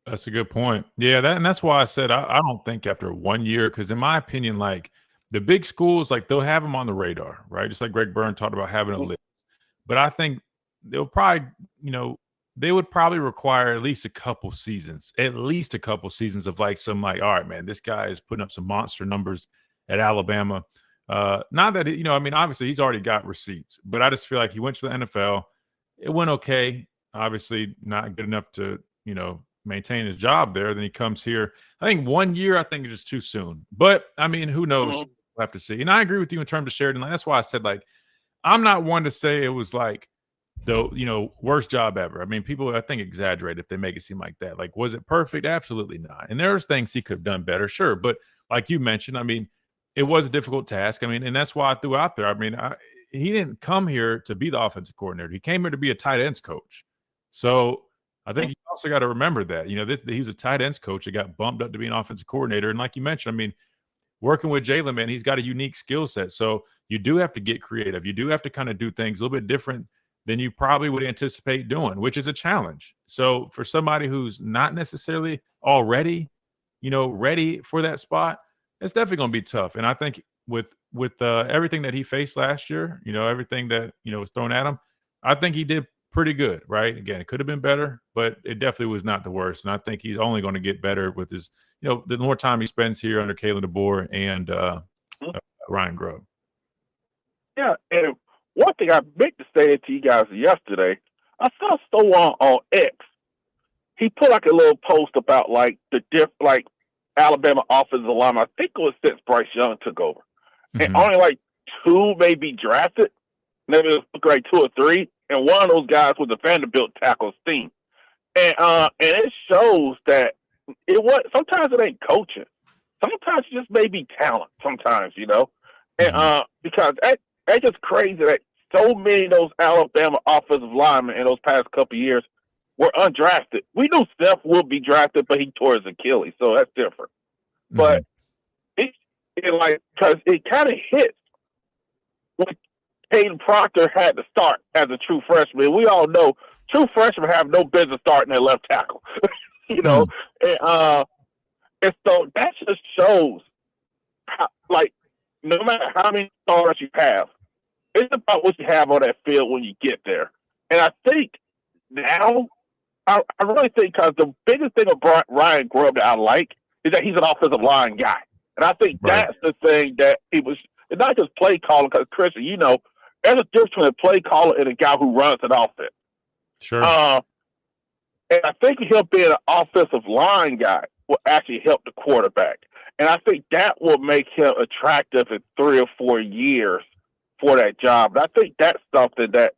That's a good point. Yeah, and that's why I said I don't think after 1 year, because in my opinion, like the big schools, like they'll have them on the radar, right? Just like Greg Byrne talked about having a list. But I think they'll probably, they would probably require at least a couple seasons of like some like, all right, man, this guy is putting up some monster numbers at Alabama. Not that, obviously he's already got receipts, but I just feel like he went to the NFL. It went okay. Obviously not good enough to, maintain his job there. Then he comes here. I think 1 year, I think is just too soon. But I mean, who knows? We'll have to see. And I agree with you in terms of Sheridan. That's why I said, like, I'm not one to say it was like the worst job ever. I mean, people I think exaggerate if they make it seem like that. Like, was it perfect? Absolutely not. And there's things he could have done better, sure. But like you mentioned, I mean, it was a difficult task. I mean, and that's why I threw out there. I mean, he didn't come here to be the offensive coordinator. He came here to be a tight ends coach. So I think you also got to remember that, he was a tight ends coach that got bumped up to be an offensive coordinator. And like you mentioned, I mean, working with Jalen, man, he's got a unique skill set. So you do have to get creative. You do have to kind of do things a little bit different than you probably would anticipate doing, which is a challenge. So for somebody who's not necessarily already, ready for that spot, it's definitely going to be tough. And I think with everything that he faced last year, everything that, was thrown at him, I think he did pretty good, right? Again, it could have been better, but it definitely was not the worst. And I think he's only going to get better with his, the more time he spends here under Kalen DeBoer and Ryan Grubb. Yeah, and one thing I meant to say to you guys yesterday, I saw someone on X. He put like a little post about like Alabama offensive lineman. I think it was since Bryce Young took over, and only like 2 may be drafted. Maybe it was grade 2 or 3. And one of those guys was a Vanderbilt tackle, Steen. And it shows that sometimes it ain't coaching. Sometimes it just may be talent sometimes, And because that's just crazy that so many of those Alabama offensive linemen in those past couple of years were undrafted. We knew Steph would be drafted, but he tore his Achilles, so that's different. But because it kind of hits when Hayden Proctor had to start as a true freshman. We all know true freshmen have no business starting at left tackle, and so that just shows how, like, no matter how many stars you have, it's about what you have on that field when you get there. And I think now, I really think because the biggest thing about Ryan Grubb that I like is that he's an offensive line guy. And I think that's the thing that people, it's not just play calling, because Christian, there's a difference between a play caller and a guy who runs an offense. Sure. And I think him being an offensive line guy will actually help the quarterback. And I think that will make him attractive in 3 or 4 years for that job. And I think that's something that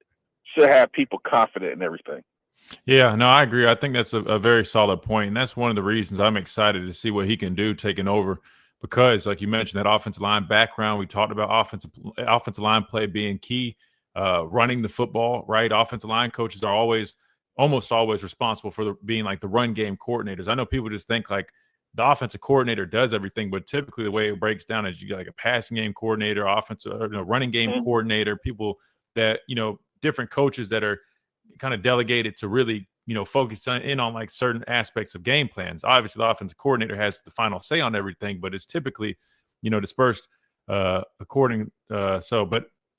should have people confident in everything. Yeah, no, I agree. I think that's a very solid point. And that's one of the reasons I'm excited to see what he can do taking over. Because, like you mentioned, that offensive line background, we talked about offensive line play being key, running the football, right? Offensive line coaches are almost always responsible for being like the run game coordinators. I know people just think like the offensive coordinator does everything, but typically the way it breaks down is you got like a passing game coordinator, running game coordinator, people that, different coaches that are kind of delegated to really, focus in on like certain aspects of game plans. Obviously, the offensive coordinator has the final say on everything, but it's typically, dispersed according. Yeah,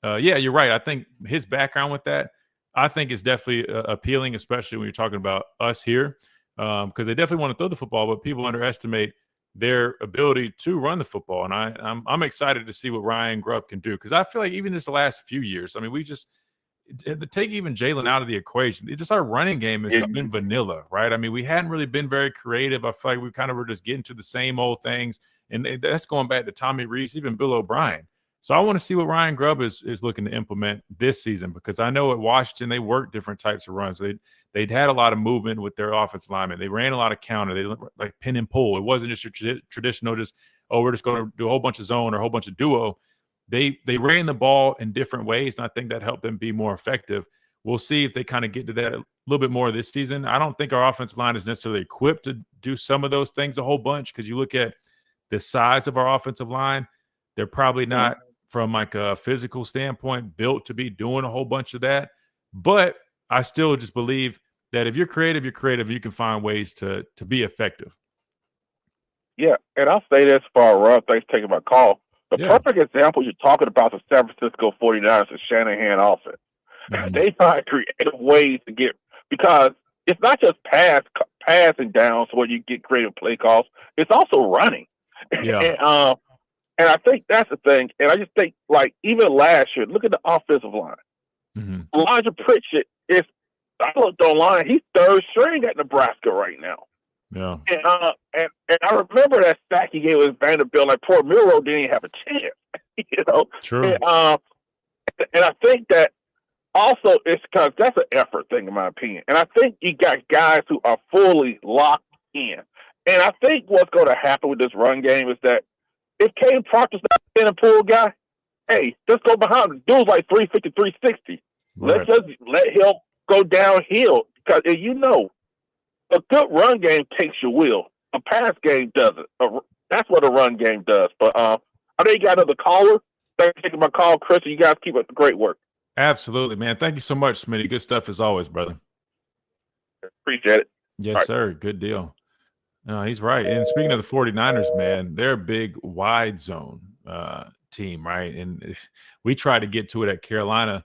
you're right. I think his background with that, I think is definitely appealing, especially when you're talking about us here, because they definitely want to throw the football, but people underestimate their ability to run the football. And I'm excited to see what Ryan Grubb can do, because I feel like even this the last few years, I mean, to take even Jalen out of the equation, it's just our running game has just been vanilla, right? I mean, we hadn't really been very creative. I feel like we kind of were just getting to the same old things. And that's going back to Tommy Reese, even Bill O'Brien. So I want to see what Ryan Grubb is looking to implement this season, because I know at Washington they worked different types of runs. They'd had a lot of movement with their offensive linemen. They ran a lot of counter. They looked like pin and pull. It wasn't just your traditional we're just going to do a whole bunch of zone or a whole bunch of duo. They ran the ball in different ways, and I think that helped them be more effective. We'll see if they kind of get to that a little bit more this season. I don't think our offensive line is necessarily equipped to do some of those things a whole bunch, because you look at the size of our offensive line, they're probably not from like a physical standpoint built to be doing a whole bunch of that. But I still just believe that if you're creative, you can find ways to be effective. Yeah, and I'll say this for Rob. Thanks for taking my call. The perfect example you're talking about is the San Francisco 49ers and Shanahan offense. They find creative ways to get, because it's not just passing downs where you get creative play calls. It's also running. Yeah. And I think that's the thing. And I just think, like, even last year, look at the offensive line. Elijah Pritchett is, I looked online, he's third string at Nebraska right now. Yeah. And I remember that sack he gave with Vanderbilt, like poor Miro didn't even have a chance. You know? True. And I think that also it's because that's an effort thing, in my opinion. And I think you got guys who are fully locked in. And I think what's going to happen with this run game is that if Kane Proctor's not a pin and pull guy, hey, just go behind him. Dude's like 350, 360. Right. Let him go downhill, because you know, a good run game takes your will. A pass game doesn't. That's what a run game does. But I know you got another caller. Thanks for taking my call, Chris. You guys keep up the great work. Absolutely, man. Thank you so much, Smitty. Good stuff as always, brother. Appreciate it. Yes, sir. Good deal. No, he's right. And speaking of the 49ers, man, they're a big wide zone team, right? And we tried to get to it at Carolina.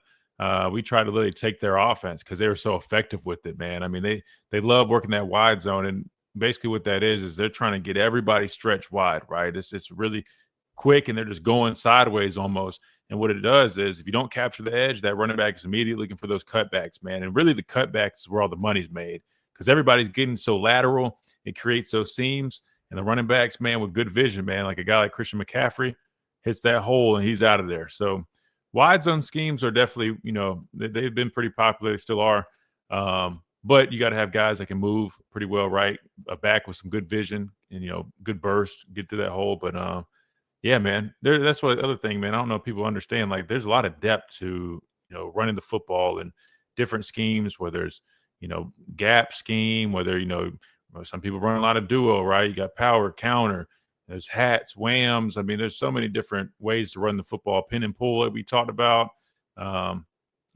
We tried to really take their offense because they were so effective with it, man. I mean, they love working that wide zone. And basically what that is they're trying to get everybody stretched wide, right? It's really quick, and they're just going sideways almost. And what it does is if you don't capture the edge, that running back is immediately looking for those cutbacks, man. And really the cutbacks is where all the money's made, because everybody's getting so lateral. It creates those seams, and the running backs, man, with good vision, man, like a guy like Christian McCaffrey hits that hole and he's out of there. So wide zone schemes are definitely, they've been pretty popular. They still are. But you got to have guys that can move pretty well, right? A back with some good vision and, good burst, get to that hole. But, yeah, man, that's what the other thing, man. I don't know if people understand, like, there's a lot of depth to, running the football and different schemes, where there's, gap scheme, whether, some people run a lot of duo, right? You got power, counter, there's hats, whams. I mean, there's so many different ways to run the football, pin and pull that we talked about. And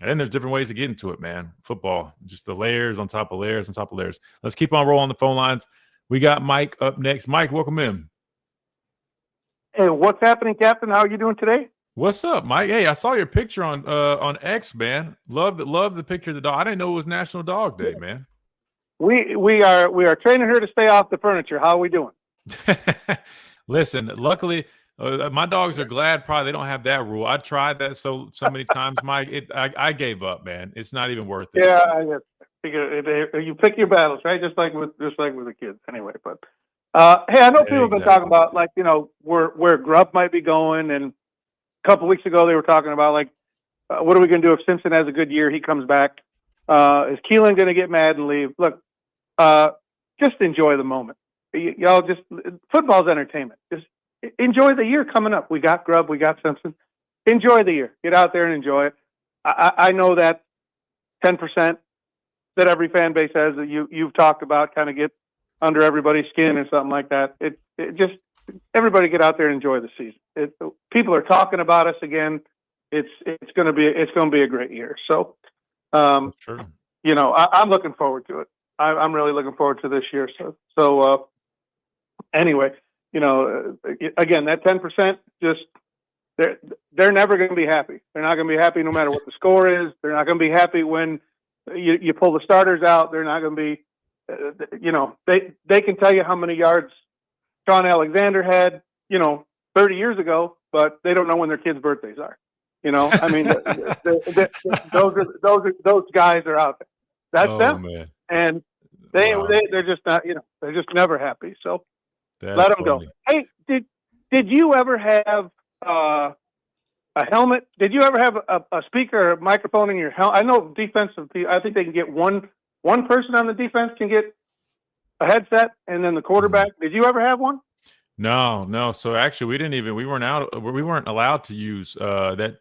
then there's different ways to get into it, man. Football, just the layers on top of layers on top of layers. Let's keep on rolling the phone lines. We got Mike up next. Mike, welcome in. Hey, what's happening, Captain? How are you doing today? What's up, Mike? Hey, I saw your picture on X, man. Love the picture of the dog. I didn't know it was National Dog Day, man. We are training her to stay off the furniture. How are we doing? Listen, luckily, my dogs are glad probably they don't have that rule. I tried that so many times, Mike. I gave up, man. It's not even worth it. Yeah, I figure you pick your battles, right? Just like with the kids, anyway. But hey, I know people have been talking about, like, where Grubb might be going, and a couple weeks ago they were talking about, like, what are we going to do if Simpson has a good year? He comes back. Is Keelan going to get mad and leave? Look, just enjoy the moment. Y'all just, football's entertainment. Just enjoy the year coming up. We got Grubb, we got Simpson. Enjoy the year. Get out there and enjoy it. I know that 10% that every fan base has that you've talked about kind of get under everybody's skin or something like that. It just, everybody get out there and enjoy the season. People are talking about us again. It's going to be a great year. So, True. I'm looking forward to it. I'm really looking forward to this year. So anyway, again, that 10%, just they're never going to be happy. They're not going to be happy no matter what the score is. They're not going to be happy when you pull the starters out. They're not going to be, they can tell you how many yards Sean Alexander had, 30 years ago, but they don't know when their kids' birthdays are. I mean, those guys are out there. That's them, man. and they're just not, they're just never happy. So That's let them funny. go. Hey, did you ever have a helmet? Did you ever have a speaker or a microphone in your helmet? I know defensive people, I think they can get one person on the defense can get a headset, and then the quarterback. Did you ever have one? No. So actually, we weren't allowed to use that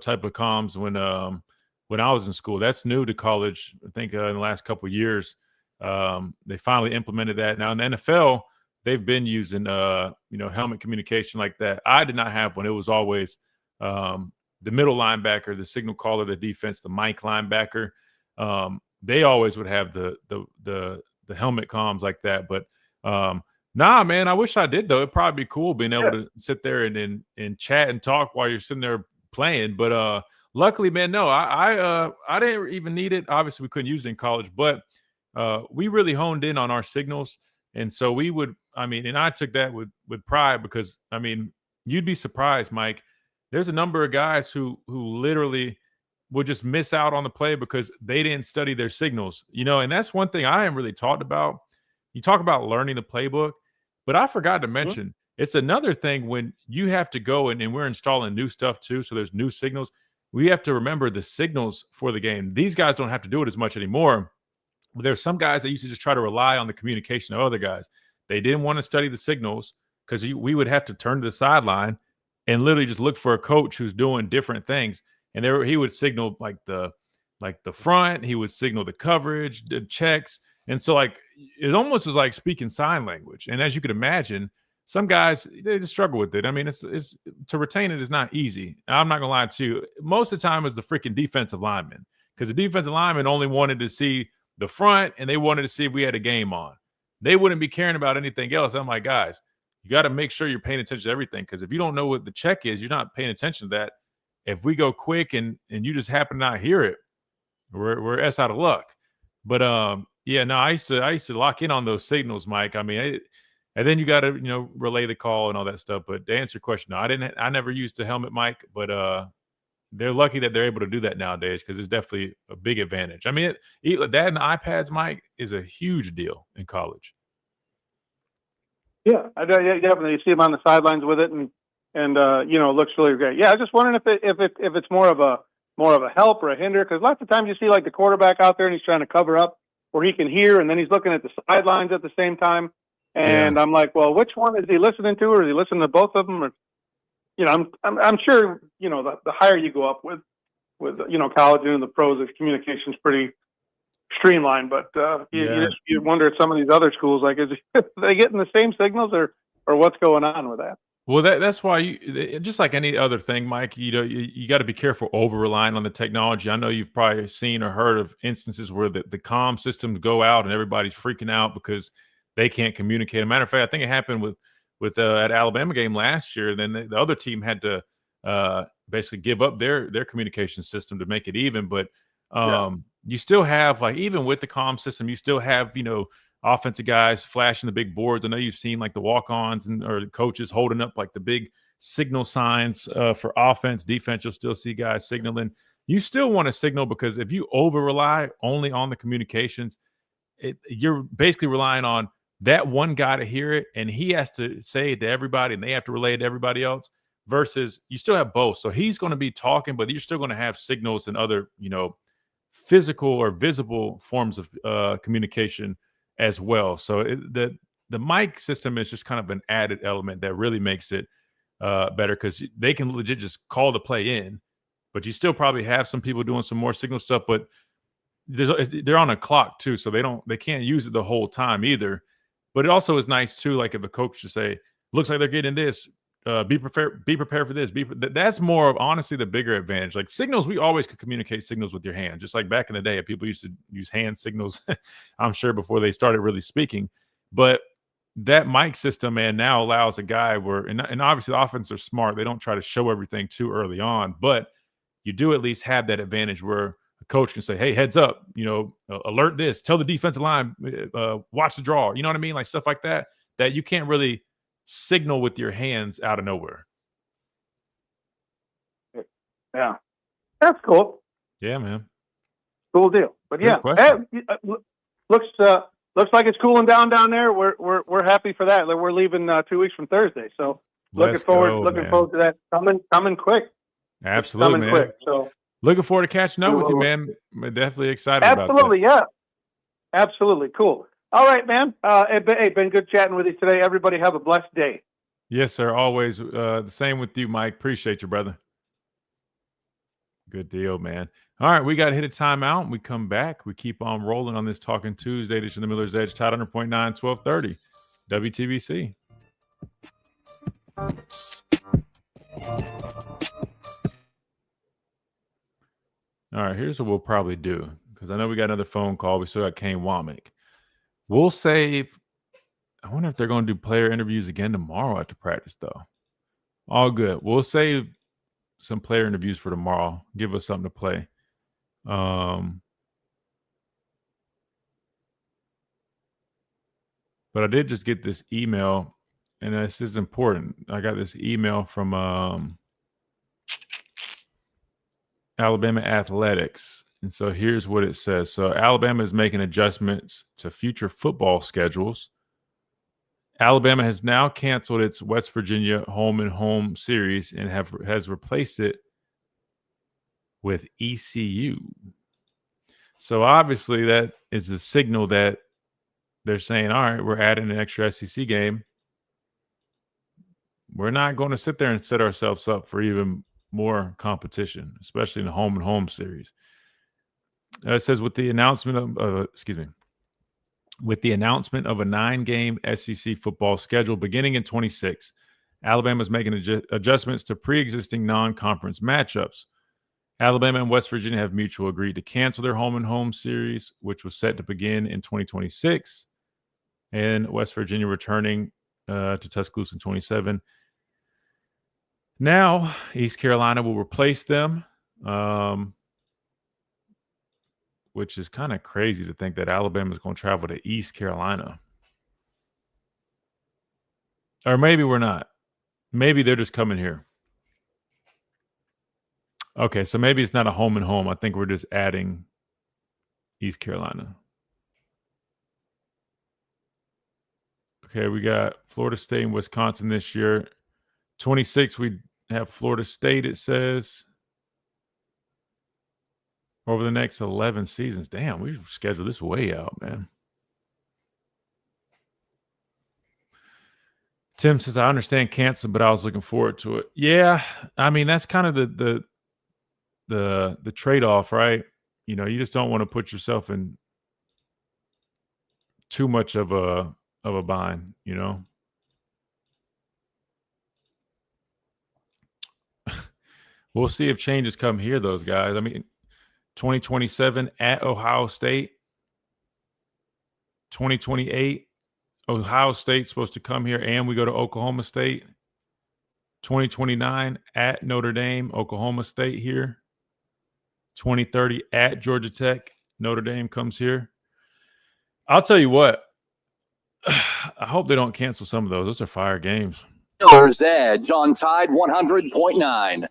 type of comms when I was in school. That's new to college. I think in the last couple of years, they finally implemented that. Now in the NFL, they've been using helmet communication like that. I did not have one. It was always the middle linebacker, the signal caller, the defense, the mic linebacker. They always would have the helmet comms like that. But nah, man, I wish I did though. It'd probably be cool being able to sit there and chat and talk while you're sitting there playing. But luckily, man, no, I didn't even need it. Obviously, we couldn't use it in college, but we really honed in on our signals. And so we would, and I took that with pride because, you'd be surprised, Mike. There's a number of guys who literally would just miss out on the play because they didn't study their signals, and that's one thing I am really taught about. You talk about learning the playbook, but I forgot to mention, it's another thing when you have to go and we're installing new stuff too. So there's new signals. We have to remember the signals for the game. These guys don't have to do it as much anymore. But there's some guys that used to just try to rely on the communication of other guys. They didn't want to study the signals because we would have to turn to the sideline and literally just look for a coach who's doing different things. And he would signal like the front, he would signal the coverage, the checks. And so it almost was like speaking sign language. And as you could imagine, some guys, they just struggle with it. It's to retain it is not easy. I'm not gonna lie to you. Most of the time it's the freaking defensive lineman, because the defensive lineman only wanted to see the front and they wanted to see if we had a game on. They wouldn't be caring about anything else. I'm like, guys, you got to make sure you're paying attention to everything, because if you don't know what the check is, you're not paying attention to that. If we go quick and you just happen to not hear it, we're out of luck. But yeah, no, I used to lock in on those signals, Mike. And then you got to relay the call and all that stuff. But to answer your question, no, I never used the helmet, Mike. But they're lucky that they're able to do that nowadays, because it's definitely a big advantage. That and the iPads, Mike, is a huge deal in college. Yeah, definitely. You see them on the sidelines with it, and it looks really great. Yeah, I was just wondering if it's more of a help or a hinder, because lots of times you see like the quarterback out there and he's trying to cover up where he can hear, and then he's looking at the sidelines at the same time. And I'm like, well, which one is he listening to, or is he listening to both of them? Or, I'm sure the higher you go up with college and the pros, the communication's pretty streamlined. But you wonder at some of these other schools, like, is they getting the same signals, or what's going on with that? Well, that's why just like any other thing, Mike, you got to be careful over relying on the technology. I know you've probably seen or heard of instances where the comm systems go out and everybody's freaking out because they can't communicate. As a matter of fact, I think it happened with at Alabama game last year. Then the other team had to basically give up their communication system to make it even. But you still have, like, even with the comm system, you still have offensive guys flashing the big boards. I know you've seen like the walk-ons or coaches holding up like the big signal signs for offense, defense. You'll still see guys signaling. You still want to signal, because if you over rely only on the communications, you're basically relying on that one guy to hear it, and he has to say it to everybody, and they have to relay it to everybody else. Versus you still have both. So he's going to be talking, but you're still going to have signals and other physical or visible forms of communication as well. So the mic system is just kind of an added element that really makes it better, because they can legit just call the play in, but you still probably have some people doing some more signal stuff, but they're on a clock too, so they can't use it the whole time either. But it also is nice too, like if a coach to say, looks like they're getting this, be prepared for this. That's more of, honestly, the bigger advantage. Like signals, we always could communicate signals with your hands, just like back in the day. People used to use hand signals, I'm sure, before they started really speaking. But that mic system, man, now allows a guy and obviously the offense are smart. They don't try to show everything too early on, but you do at least have that advantage where a coach can say, hey, heads up, alert this, tell the defensive line, watch the draw. You know what I mean? Like stuff like that you can't really signal with your hands out of nowhere. Yeah, that's cool. Yeah, man. Cool deal. But Good yeah, question. looks like it's cooling down there. We're happy for that. We're leaving 2 weeks from Thursday, so Let's go, looking man. forward to that coming quick. Absolutely, Coming man. quick. So Looking forward to catching up with you, man. We're definitely excited about that. absolutely, yeah, absolutely cool. All right, man. Hey, been good chatting with you today. Everybody have a blessed day. Yes, sir. Always the same with you, Mike. Appreciate you, brother. Good deal, man. All right, we got to hit a timeout. We come back. We keep on rolling on this Talking Tuesday edition of the Miller's Edge, Tide 100.9, 1230, WTBC. All right, here's what we'll probably do, because I know we got another phone call. We still got Kane Womack. We'll save. I wonder if they're going to do player interviews again tomorrow after practice, though. All good. We'll save some player interviews for tomorrow. Give us something to play. But I did just get this email, and this is important. I got this email from Alabama Athletics. And so here's what it says. So Alabama is making adjustments to future football schedules. Alabama has now canceled its West Virginia home and home series and has replaced it with ECU. So obviously that is a signal that they're saying, all right, we're adding an extra SEC game. We're not going to sit there and set ourselves up for even more competition, especially in the home and home series. It says with the announcement of a 9-game SEC football schedule beginning in 26, Alabama is making adjustments to pre-existing non-conference matchups. Alabama and West Virginia have mutually agreed to cancel their home and home series, which was set to begin in 2026, and West Virginia returning to Tuscaloosa in 27. Now, East Carolina will replace them, which is kind of crazy to think that Alabama is going to travel to East Carolina. Or maybe we're not. Maybe they're just coming here. Okay, so maybe it's not a home and home. I think we're just adding East Carolina. Okay, we got Florida State and Wisconsin this year. 26, we have Florida State, it says, over the next 11 seasons. Damn, we scheduled this way out, man. Tim says, I understand cancel, but I was looking forward to it. Yeah, I mean, that's kind of the trade-off, right? You know, you just don't want to put yourself in too much of a bind, you know? We'll see if changes come here, those guys. I mean, 2027 at Ohio State. 2028, Ohio State's supposed to come here, and we go to Oklahoma State. 2029 at Notre Dame, Oklahoma State here. 2030 at Georgia Tech, Notre Dame comes here. I'll tell you what, I hope they don't cancel some of those. Those are fire games. Miller's Edge on Tide 100.9.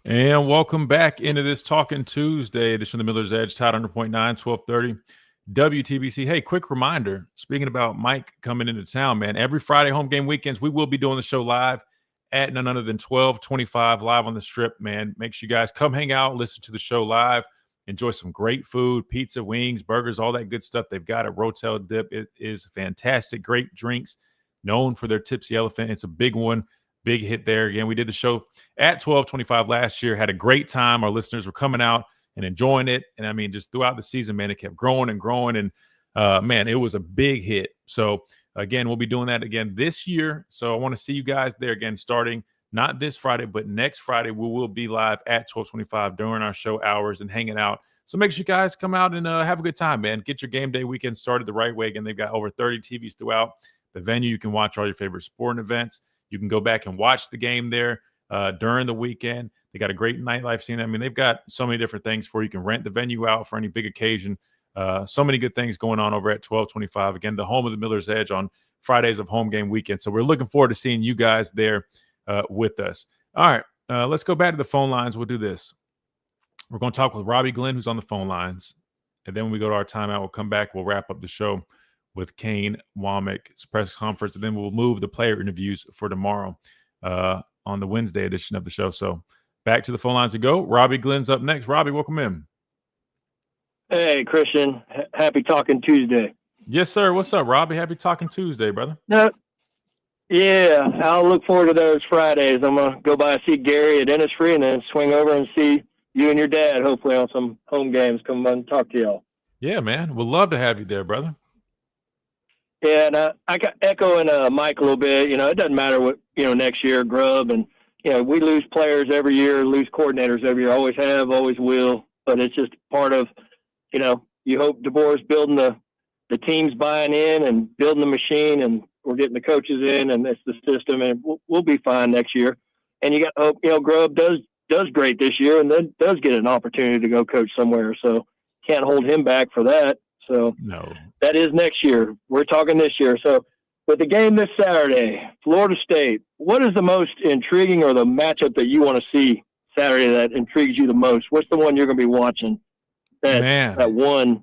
And welcome back into this Talking Tuesday edition of the Miller's Edge, Tide 100.9, 1230, WTBC. Hey, quick reminder, speaking about Mike coming into town, man, every Friday home game weekends, we will be doing the show live at none other than 1225 live on the Strip, man. Make sure you guys come hang out, listen to the show live, enjoy some great food, pizza, wings, burgers, all that good stuff they've got at Rotel Dip. It is fantastic. Great drinks, known for their Tipsy Elephant. It's a big one. Big hit there. Again, we did the show at 1225 last year. Had a great time. Our listeners were coming out and enjoying it. And I mean, just throughout the season, man, it kept growing and growing. And man, it was a big hit. So again, we'll be doing that again this year. So I want to see you guys there again, starting not this Friday, but next Friday. We will be live at 1225 during our show hours and hanging out. So make sure you guys come out and have a good time, man. Get your game day weekend started the right way. Again, they've got over 30 TVs throughout the venue. You can watch all your favorite sporting events. You can go back and watch the game there during the weekend. They got a great nightlife scene. I mean, they've got so many different things for you. You can rent the venue out for any big occasion. So many good things going on over at 1225. Again, the home of the Miller's Edge on Fridays of home game weekend. So we're looking forward to seeing you guys there with us. All right, let's go back to the phone lines. We'll do this. We're going to talk with Robbie Glenn, who's on the phone lines. And then when we go to our timeout, we'll come back. We'll wrap up the show with Kane Womack's press conference. And then we'll move the player interviews for tomorrow on the Wednesday edition of the show. So back to the phone lines to go. Robbie Glenn's up next. Robbie, welcome in. Hey, Christian. Happy Talking Tuesday. Yes, sir. What's up, Robbie? Happy Talking Tuesday, brother. No, yeah, I'll look forward to those Fridays. I'm going to go by and see Gary at Innisfree and then swing over and see you and your dad, hopefully, on some home games. Come on and talk to y'all. Yeah, man. We'd love to have you there, brother. Yeah, and I got echoing Mike a little bit. You know, it doesn't matter what, next year, Grubb. And, we lose players every year, lose coordinators every year. Always have, always will. But it's just part of, you hope DeBoer's building the team's buying in and building the machine, and we're getting the coaches in, and it's the system, and we'll be fine next year. And you got to hope, Grubb does great this year and then does get an opportunity to go coach somewhere. So can't hold him back for that. So no, that is next year. We're talking this year. So with the game this Saturday, Florida State, what is the most intriguing or the matchup that you want to see Saturday that intrigues you the most? What's the one you're going to be watching? That one.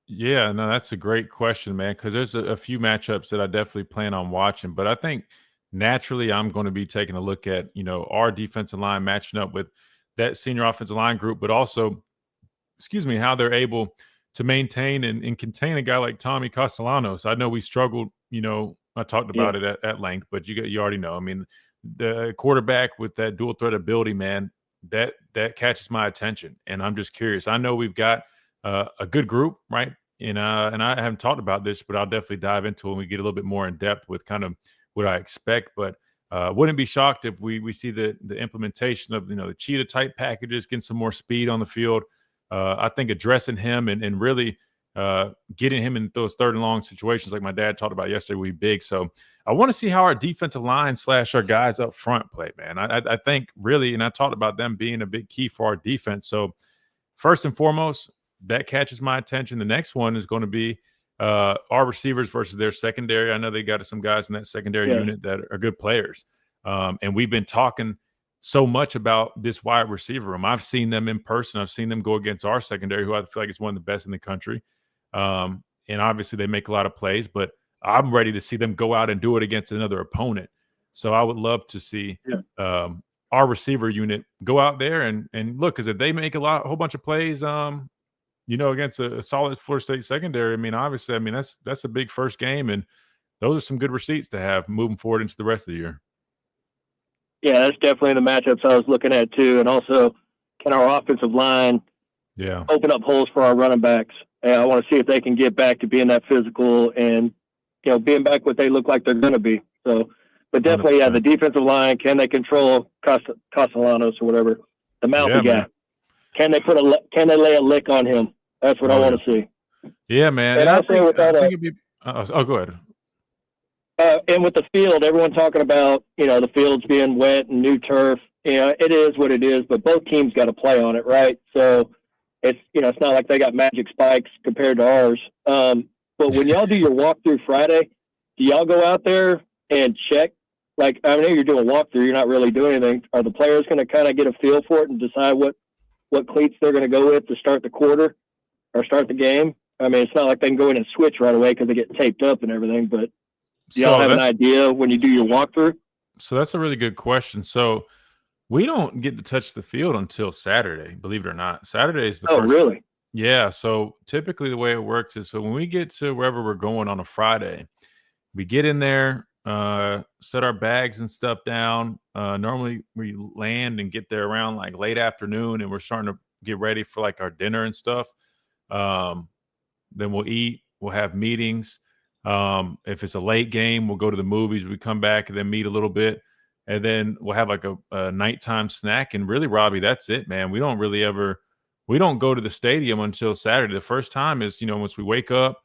Yeah, no, that's a great question, man, because there's a few matchups that I definitely plan on watching. But I think naturally I'm going to be taking a look at, our defensive line matching up with that senior offensive line group, but also, how they're able to maintain and contain a guy like Tommy Castellanos. I know we struggled, I talked about it at length, but you already know. I mean, the quarterback with that dual threat ability, man, that catches my attention. And I'm just curious. I know we've got a good group, right? And I haven't talked about this, but I'll definitely dive into it when we get a little bit more in depth with kind of what I expect. But wouldn't be shocked if we see the implementation of, the cheetah type packages, getting some more speed on the field. I think addressing him and really getting him in those third and long situations like my dad talked about yesterday would be big. So I want to see how our defensive line / our guys up front play, man. I think really, and I talked about them being a big key for our defense. So first and foremost, that catches my attention. The next one is going to be our receivers versus their secondary. I know they got some guys in that secondary unit that are good players. And we've been talking so much about this wide receiver room. I've seen them in person. I've seen them go against our secondary, who I feel like is one of the best in the country. And obviously they make a lot of plays, but I'm ready to see them go out and do it against another opponent. So I would love to see our receiver unit go out there and look, because if they make a whole bunch of plays, against a solid Florida State secondary, obviously, that's a big first game, and those are some good receipts to have moving forward into the rest of the year. Yeah, that's definitely the matchups I was looking at too. And also, can our offensive line open up holes for our running backs? And I want to see if they can get back to being that physical and, being back what they look like they're going to be. So, but definitely, the defensive line, can they control Castellanos or whatever, the mouthy guy? Can they lay a lick on him? That's what I want to see. Yeah, man. And I'll say with that, go ahead. And with the field, everyone talking about, the fields being wet and new turf, it is what it is, but both teams got to play on it, right? So it's, it's not like they got magic spikes compared to ours. But when y'all do your walkthrough Friday, do y'all go out there and check? Like, I know you're doing a walkthrough, you're not really doing anything. Are the players going to kind of get a feel for it and decide what cleats they're going to go with to start the quarter or start the game? It's not like they can go in and switch right away because they get taped up and everything, but do y'all have an idea when you do your walkthrough? So that's a really good question. So we don't get to touch the field until Saturday, believe it or not. Saturday is the first. Oh, really? Yeah. So typically the way it works is, so when we get to wherever we're going on a Friday, we get in there, set our bags and stuff down. Normally we land and get there around like late afternoon, and we're starting to get ready for like our dinner and stuff. Then we'll eat, we'll have meetings. If it's a late game, we'll go to the movies. We come back and then meet a little bit, and then we'll have like a nighttime snack. And really, Robbie, that's it, man. We don't go to the stadium until Saturday. The first time is, once we wake up,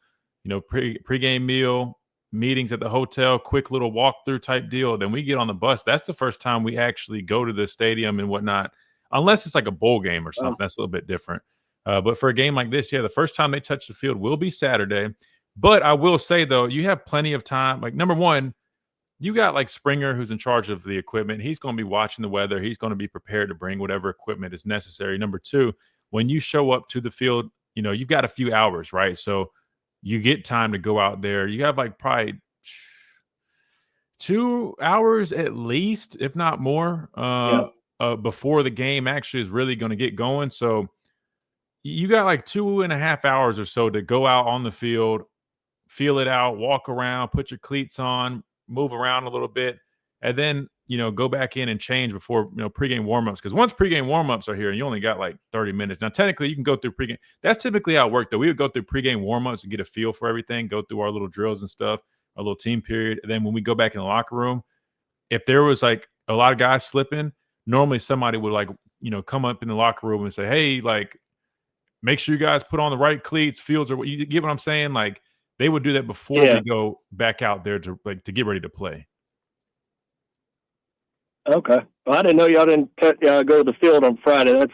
pregame meal, meetings at the hotel, quick little walkthrough type deal. Then we get on the bus. That's the first time we actually go to the stadium and whatnot, unless it's like a bowl game or something. That's a little bit different. But for a game like this, yeah, the first time they touch the field will be Saturday. But I will say, though, you have plenty of time. Like, number one, you got like Springer, who's in charge of the equipment. He's going to be watching the weather. He's going to be prepared to bring whatever equipment is necessary. Number two, when you show up to the field, you know, you've got a few hours, right? So you get time to go out there. You have like probably 2 hours at least, if not more, before the game actually is really going to get going. So you got like 2.5 hours or so to go out on the field, feel it out, walk around, put your cleats on, move around a little bit, and then, you know, go back in and change before, you know, pregame warmups. Because once pregame warmups are here, you only got like 30 minutes. Now, technically, you can go through pregame. That's typically how it worked, though. We would go through pregame warmups and get a feel for everything, go through our little drills and stuff, our little team period. And then when we go back in the locker room, if there was like a lot of guys slipping, normally somebody would like, you know, come up in the locker room and say, hey, like, make sure you guys put on the right cleats, fields, or what you get what I'm saying? Like, they would do that before we go back out there to get ready to play. Okay. Well, I didn't know y'all didn't go to the field on Friday.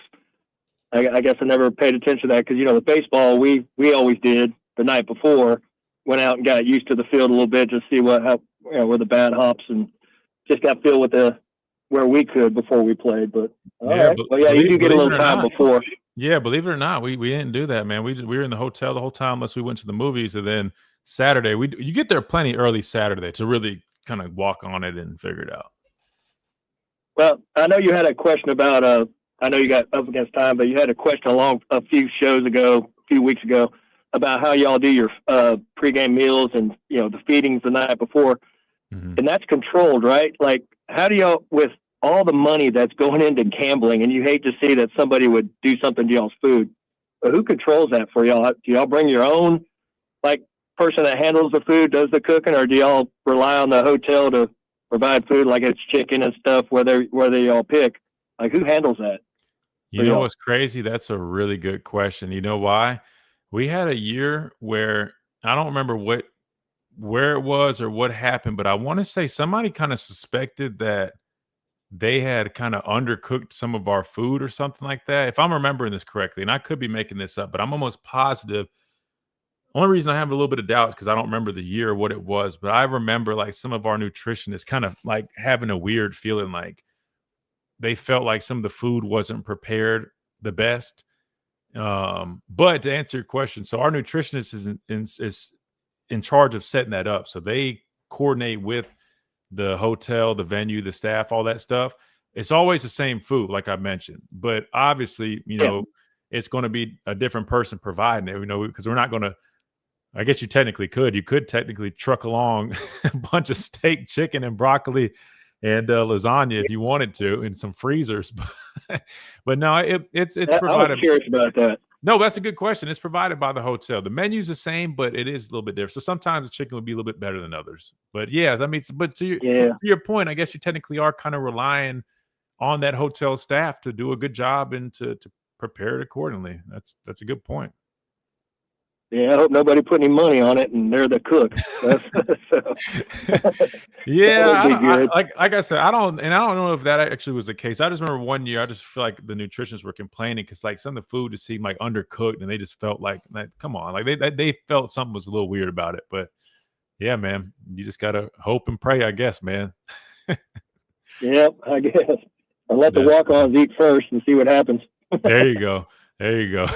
I guess I never paid attention to that because, you know, with baseball, we always did the night before, went out and got used to the field a little bit, just see where the bat hops, and just got feel with where we could before we played. But you do get a little time before. Yeah, believe it or not, we didn't do that, man. We were in the hotel the whole time unless we went to the movies, and then Saturday you get there plenty early Saturday to really kind of walk on it and figure it out. Well, I know you had a question about I know you got up against time, but you had a question a few weeks ago about how y'all do your pregame meals and, you know, the feedings the night before, and that's controlled, right? Like, how do y'all, with all the money that's going into gambling, and you hate to see that somebody would do something to y'all's food, but who controls that for y'all? Do y'all bring your own, like, person that handles the food, does the cooking, or do y'all rely on the hotel to provide food, like it's chicken and stuff, where they all pick? Like, who handles that? You know what's crazy? That's a really good question. You know why? We had a year where I don't remember where it was or what happened, but I want to say somebody kind of suspected that they had kind of undercooked some of our food or something like that. If I'm remembering this correctly, and I could be making this up, but I'm almost positive. Only reason I have a little bit of doubt is because I don't remember the year or what it was, but I remember like some of our nutritionists kind of like having a weird feeling, like they felt like some of the food wasn't prepared the best. But to answer your question, so our nutritionist is in charge of setting that up. So they coordinate with the hotel, the venue, the staff, all that stuff. It's always the same food, like I mentioned, but obviously, you know, it's going to be a different person providing it, you know, because we're not going to, I guess you could technically truck along a bunch of steak, chicken, and broccoli and lasagna if you wanted to, and some freezers. But no, it's provided. I was curious about that. No, that's a good question. It's provided by the hotel. The menu's the same, but it is a little bit different. So sometimes the chicken would be a little bit better than others. But yeah, I mean, but to your point, I guess you technically are kind of relying on that hotel staff to do a good job and to prepare it accordingly. That's a good point. Yeah, I hope nobody put any money on it, and they're the cook. Yeah, like I said, I don't know if that actually was the case. I just remember one year, I just feel like the nutritionists were complaining because like some of the food just seemed like undercooked, and they just felt like come on, like they felt something was a little weird about it. But yeah, man, you just gotta hope and pray, I guess, man. Yep, I guess. I'll let the walk-ons eat first and see what happens. There you go. There you go.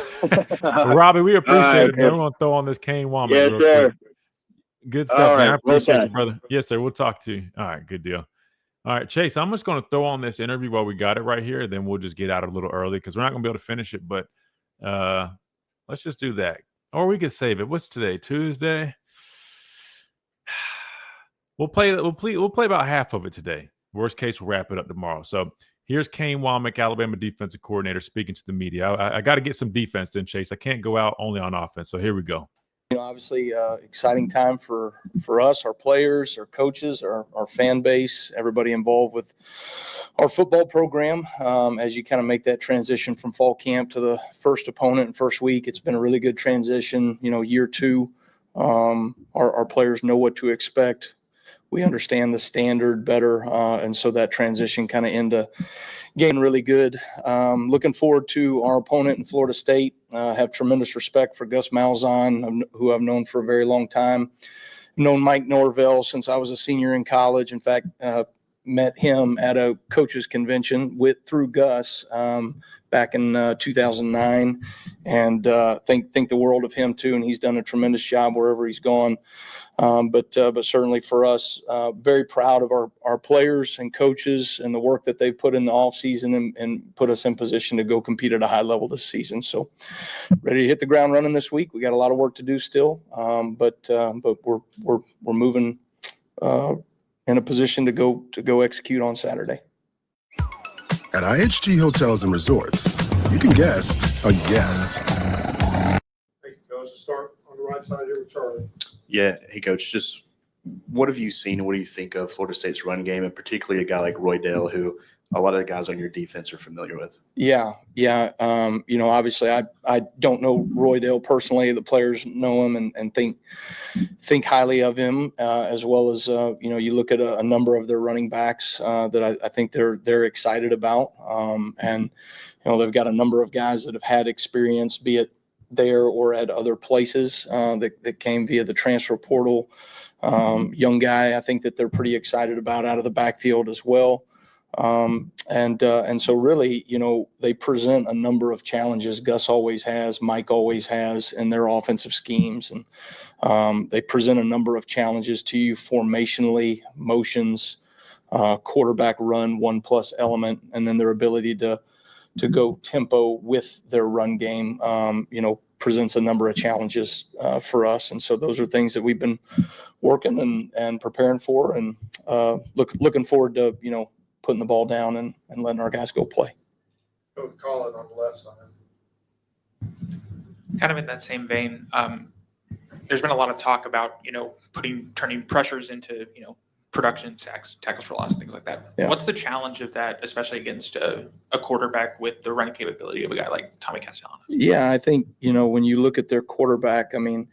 Well, Robbie, we appreciate it, man. We're going to throw on this Kane Womack. Yes, real sir. quick. Good stuff, man. I appreciate you, brother. Yes, sir. We'll talk to you. All right, good deal. All right, Chase, I'm just going to throw on this interview while we got it right here. Then we'll just get out a little early because we're not going to be able to finish it. But let's just do that. Or we could save it. What's today? Tuesday? We'll play about half of it today. Worst case, we'll wrap it up tomorrow. So here's Kane Womack, Alabama defensive coordinator, speaking to the media. I got to get some defense in, Chase. I can't go out only on offense. So here we go. You know, obviously, exciting time for us, our players, our coaches, our fan base, everybody involved with our football program. As you kind of make that transition from fall camp to the first opponent and first week, it's been a really good transition. You know, year two Our players know what to expect. We understand the standard better, and so that transition kind of into getting really good. Looking forward to our opponent in Florida State. Have tremendous respect for Gus Malzahn, who I've known for a very long time. Known Mike Norvell since I was a senior in college. In fact, met him at a coaches convention through Gus back in 2009, and think the world of him too. And he's done a tremendous job wherever he's gone. But certainly for us, very proud of our players and coaches and the work that they've put in the off season and put us in position to go compete at a high level this season. So ready to hit the ground running this week. We got a lot of work to do still, but we're moving in a position to go execute on Saturday. At IHG Hotels and Resorts, you can guest a guest. Thank you, Coach. Let's start on the right side here with Charlie. Yeah. Hey, Coach, just what have you seen and what do you think of Florida State's run game, and particularly a guy like Roy Dale, who a lot of the guys on your defense are familiar with? Yeah. Obviously I don't know Roy Dale personally. The players know him and think highly of him, as well as, you look at a number of their running backs that I think they're excited about. And they've got a number of guys that have had experience, be it there or at other places that came via the transfer portal. Young guy, I think that they're pretty excited about out of the backfield as well. And so really, they present a number of challenges. Gus always has, Mike always has in their offensive schemes. And they present a number of challenges to you formationally, motions, quarterback run, 1+ element, and then their ability to go tempo with their run game, presents a number of challenges for us. And so those are things that we've been working and preparing for, and looking forward to, putting the ball down and letting our guys go play. Go to Colin on the left side. Kind of in that same vein, there's been a lot of talk about, turning pressures into, production, sacks, tackles for loss, things like that. Yeah. What's the challenge of that, especially against a quarterback with the run capability of a guy like Tommy Castellano? Yeah, I think, when you look at their quarterback, in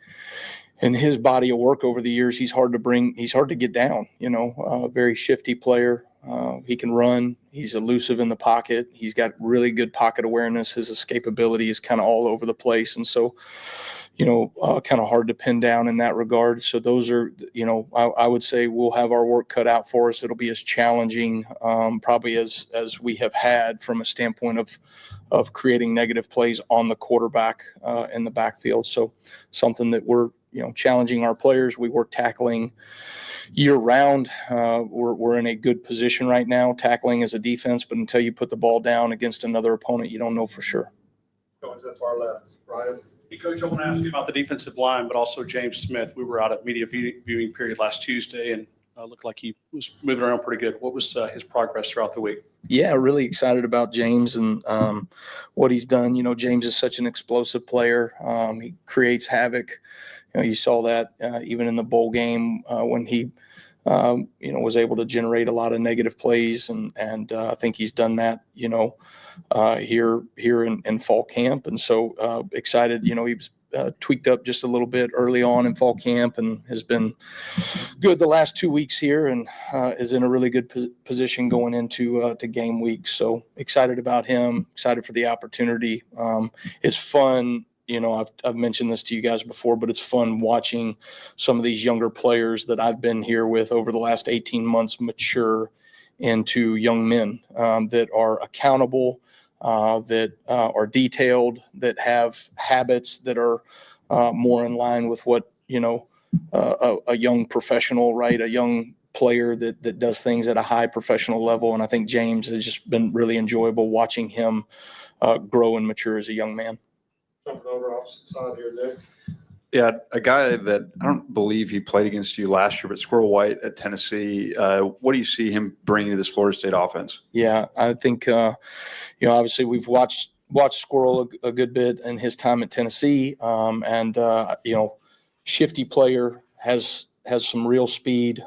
his body of work over the years, he's hard to get down, very shifty player. He can run. He's elusive in the pocket. He's got really good pocket awareness. His escapability is kind of all over the place. And so, kind of hard to pin down in that regard. So those are, I would say we'll have our work cut out for us. It'll be as challenging probably as we have had from a standpoint of creating negative plays on the quarterback in the backfield. So something that we're, challenging our players. We work tackling year round. We're in a good position right now, tackling as a defense, but until you put the ball down against another opponent, you don't know for sure. Going to the far left, Ryan. Hey, Coach, I want to ask you about the defensive line, but also James Smith. We were out at media viewing period last Tuesday, and looked like he was moving around pretty good. What was his progress throughout the week? Yeah, really excited about James and what he's done. James is such an explosive player. He creates havoc. You saw that even in the bowl game when he, was able to generate a lot of negative plays, and I think he's done that, here in fall camp. And so excited. He was tweaked up just a little bit early on in fall camp and has been good the last 2 weeks here, and is in a really good position going into to game week. So excited about him. Excited for the opportunity. It's fun. I've mentioned this to you guys before, but it's fun watching some of these younger players that I've been here with over the last 18 months mature into young men that are accountable, that are detailed, that have habits that are more in line with what, a young professional, right? A young player that does things at a high professional level. And I think James has just been really enjoyable watching him grow and mature as a young man. Jumping over opposite side here, Nick. Yeah, a guy that I don't believe he played against you last year, but Squirrel White at Tennessee. What do you see him bringing to this Florida State offense? Yeah, I think, obviously we've watched Squirrel a good bit in his time at Tennessee. Shifty player, has some real speed,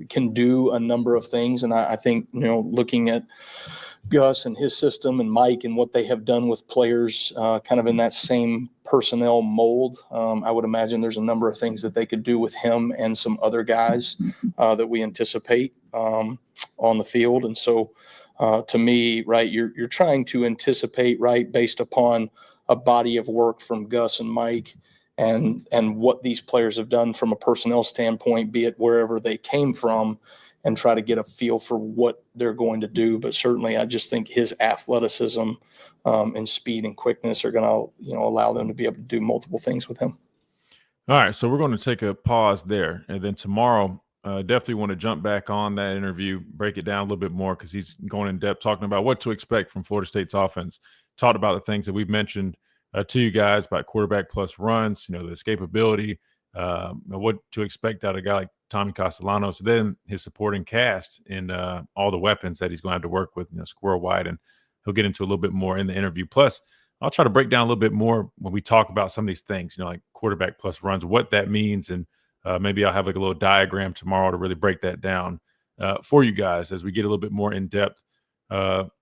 can do a number of things. And I think, looking at Gus and his system and Mike and what they have done with players kind of in that same personnel mold. I would imagine there's a number of things that they could do with him and some other guys that we anticipate on the field. And so to me, right, you're trying to anticipate, right, based upon a body of work from Gus and Mike and what these players have done from a personnel standpoint, be it wherever they came from, and try to get a feel for what they're going to do. But certainly I just think his athleticism and speed and quickness are going to, allow them to be able to do multiple things with him. All right, so we're going to take a pause there. And then tomorrow, definitely want to jump back on that interview, break it down a little bit more because he's going in depth, talking about what to expect from Florida State's offense. Talked about the things that we've mentioned to you guys about quarterback plus runs, the escapability, what to expect out of a guy like Tommy Castellanos, then his supporting cast and all the weapons that he's going to have to work with, squirrel wide, and he'll get into a little bit more in the interview. Plus, I'll try to break down a little bit more when we talk about some of these things, like quarterback plus runs, what that means, and maybe I'll have like a little diagram tomorrow to really break that down for you guys as we get a little bit more in depth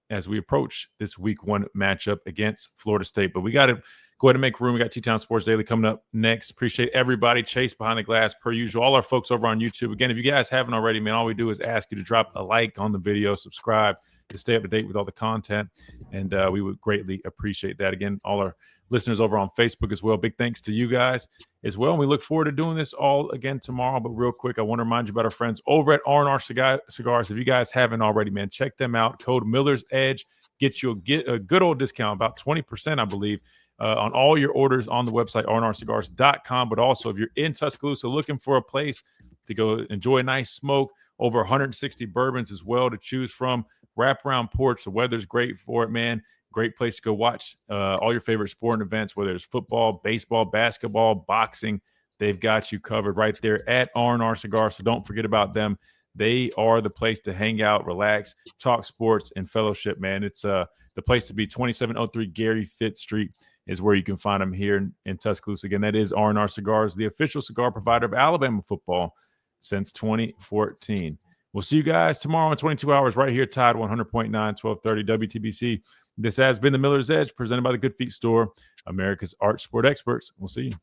as we approach this week 1 matchup against Florida State. But we got to go ahead and make room. We got T-Town Sports Daily coming up next. Appreciate everybody. Chase behind the glass per usual. All our folks over on YouTube. Again, if you guys haven't already, man, all we do is ask you to drop a like on the video, subscribe to stay up to date with all the content, and we would greatly appreciate that. Again, all our listeners over on Facebook as well, big thanks to you guys as well. And we look forward to doing this all again tomorrow. But real quick, I want to remind you about our friends over at R&R Cigars. If you guys haven't already, man, check them out. Code Miller's Edge get a good old discount, about 20%, I believe, on all your orders on the website, rnrcigars.com. But also, if you're in Tuscaloosa looking for a place to go enjoy a nice smoke, over 160 bourbons as well to choose from, wraparound porch. The weather's great for it, man. Great place to go watch all your favorite sporting events, whether it's football, baseball, basketball, boxing. They've got you covered right there at R&R Cigars. So don't forget about them. They are the place to hang out, relax, talk sports, and fellowship, man. It's the place to be. 2703 Gary Fitz Street is where you can find them here in Tuscaloosa. Again, that is R&R Cigars, the official cigar provider of Alabama football since 2014. We'll see you guys tomorrow in 22 hours right here, Tide 100.9, 1230 WTBC. This has been the Miller's Edge, presented by the Good Feet Store, America's Art Sport Experts. We'll see you.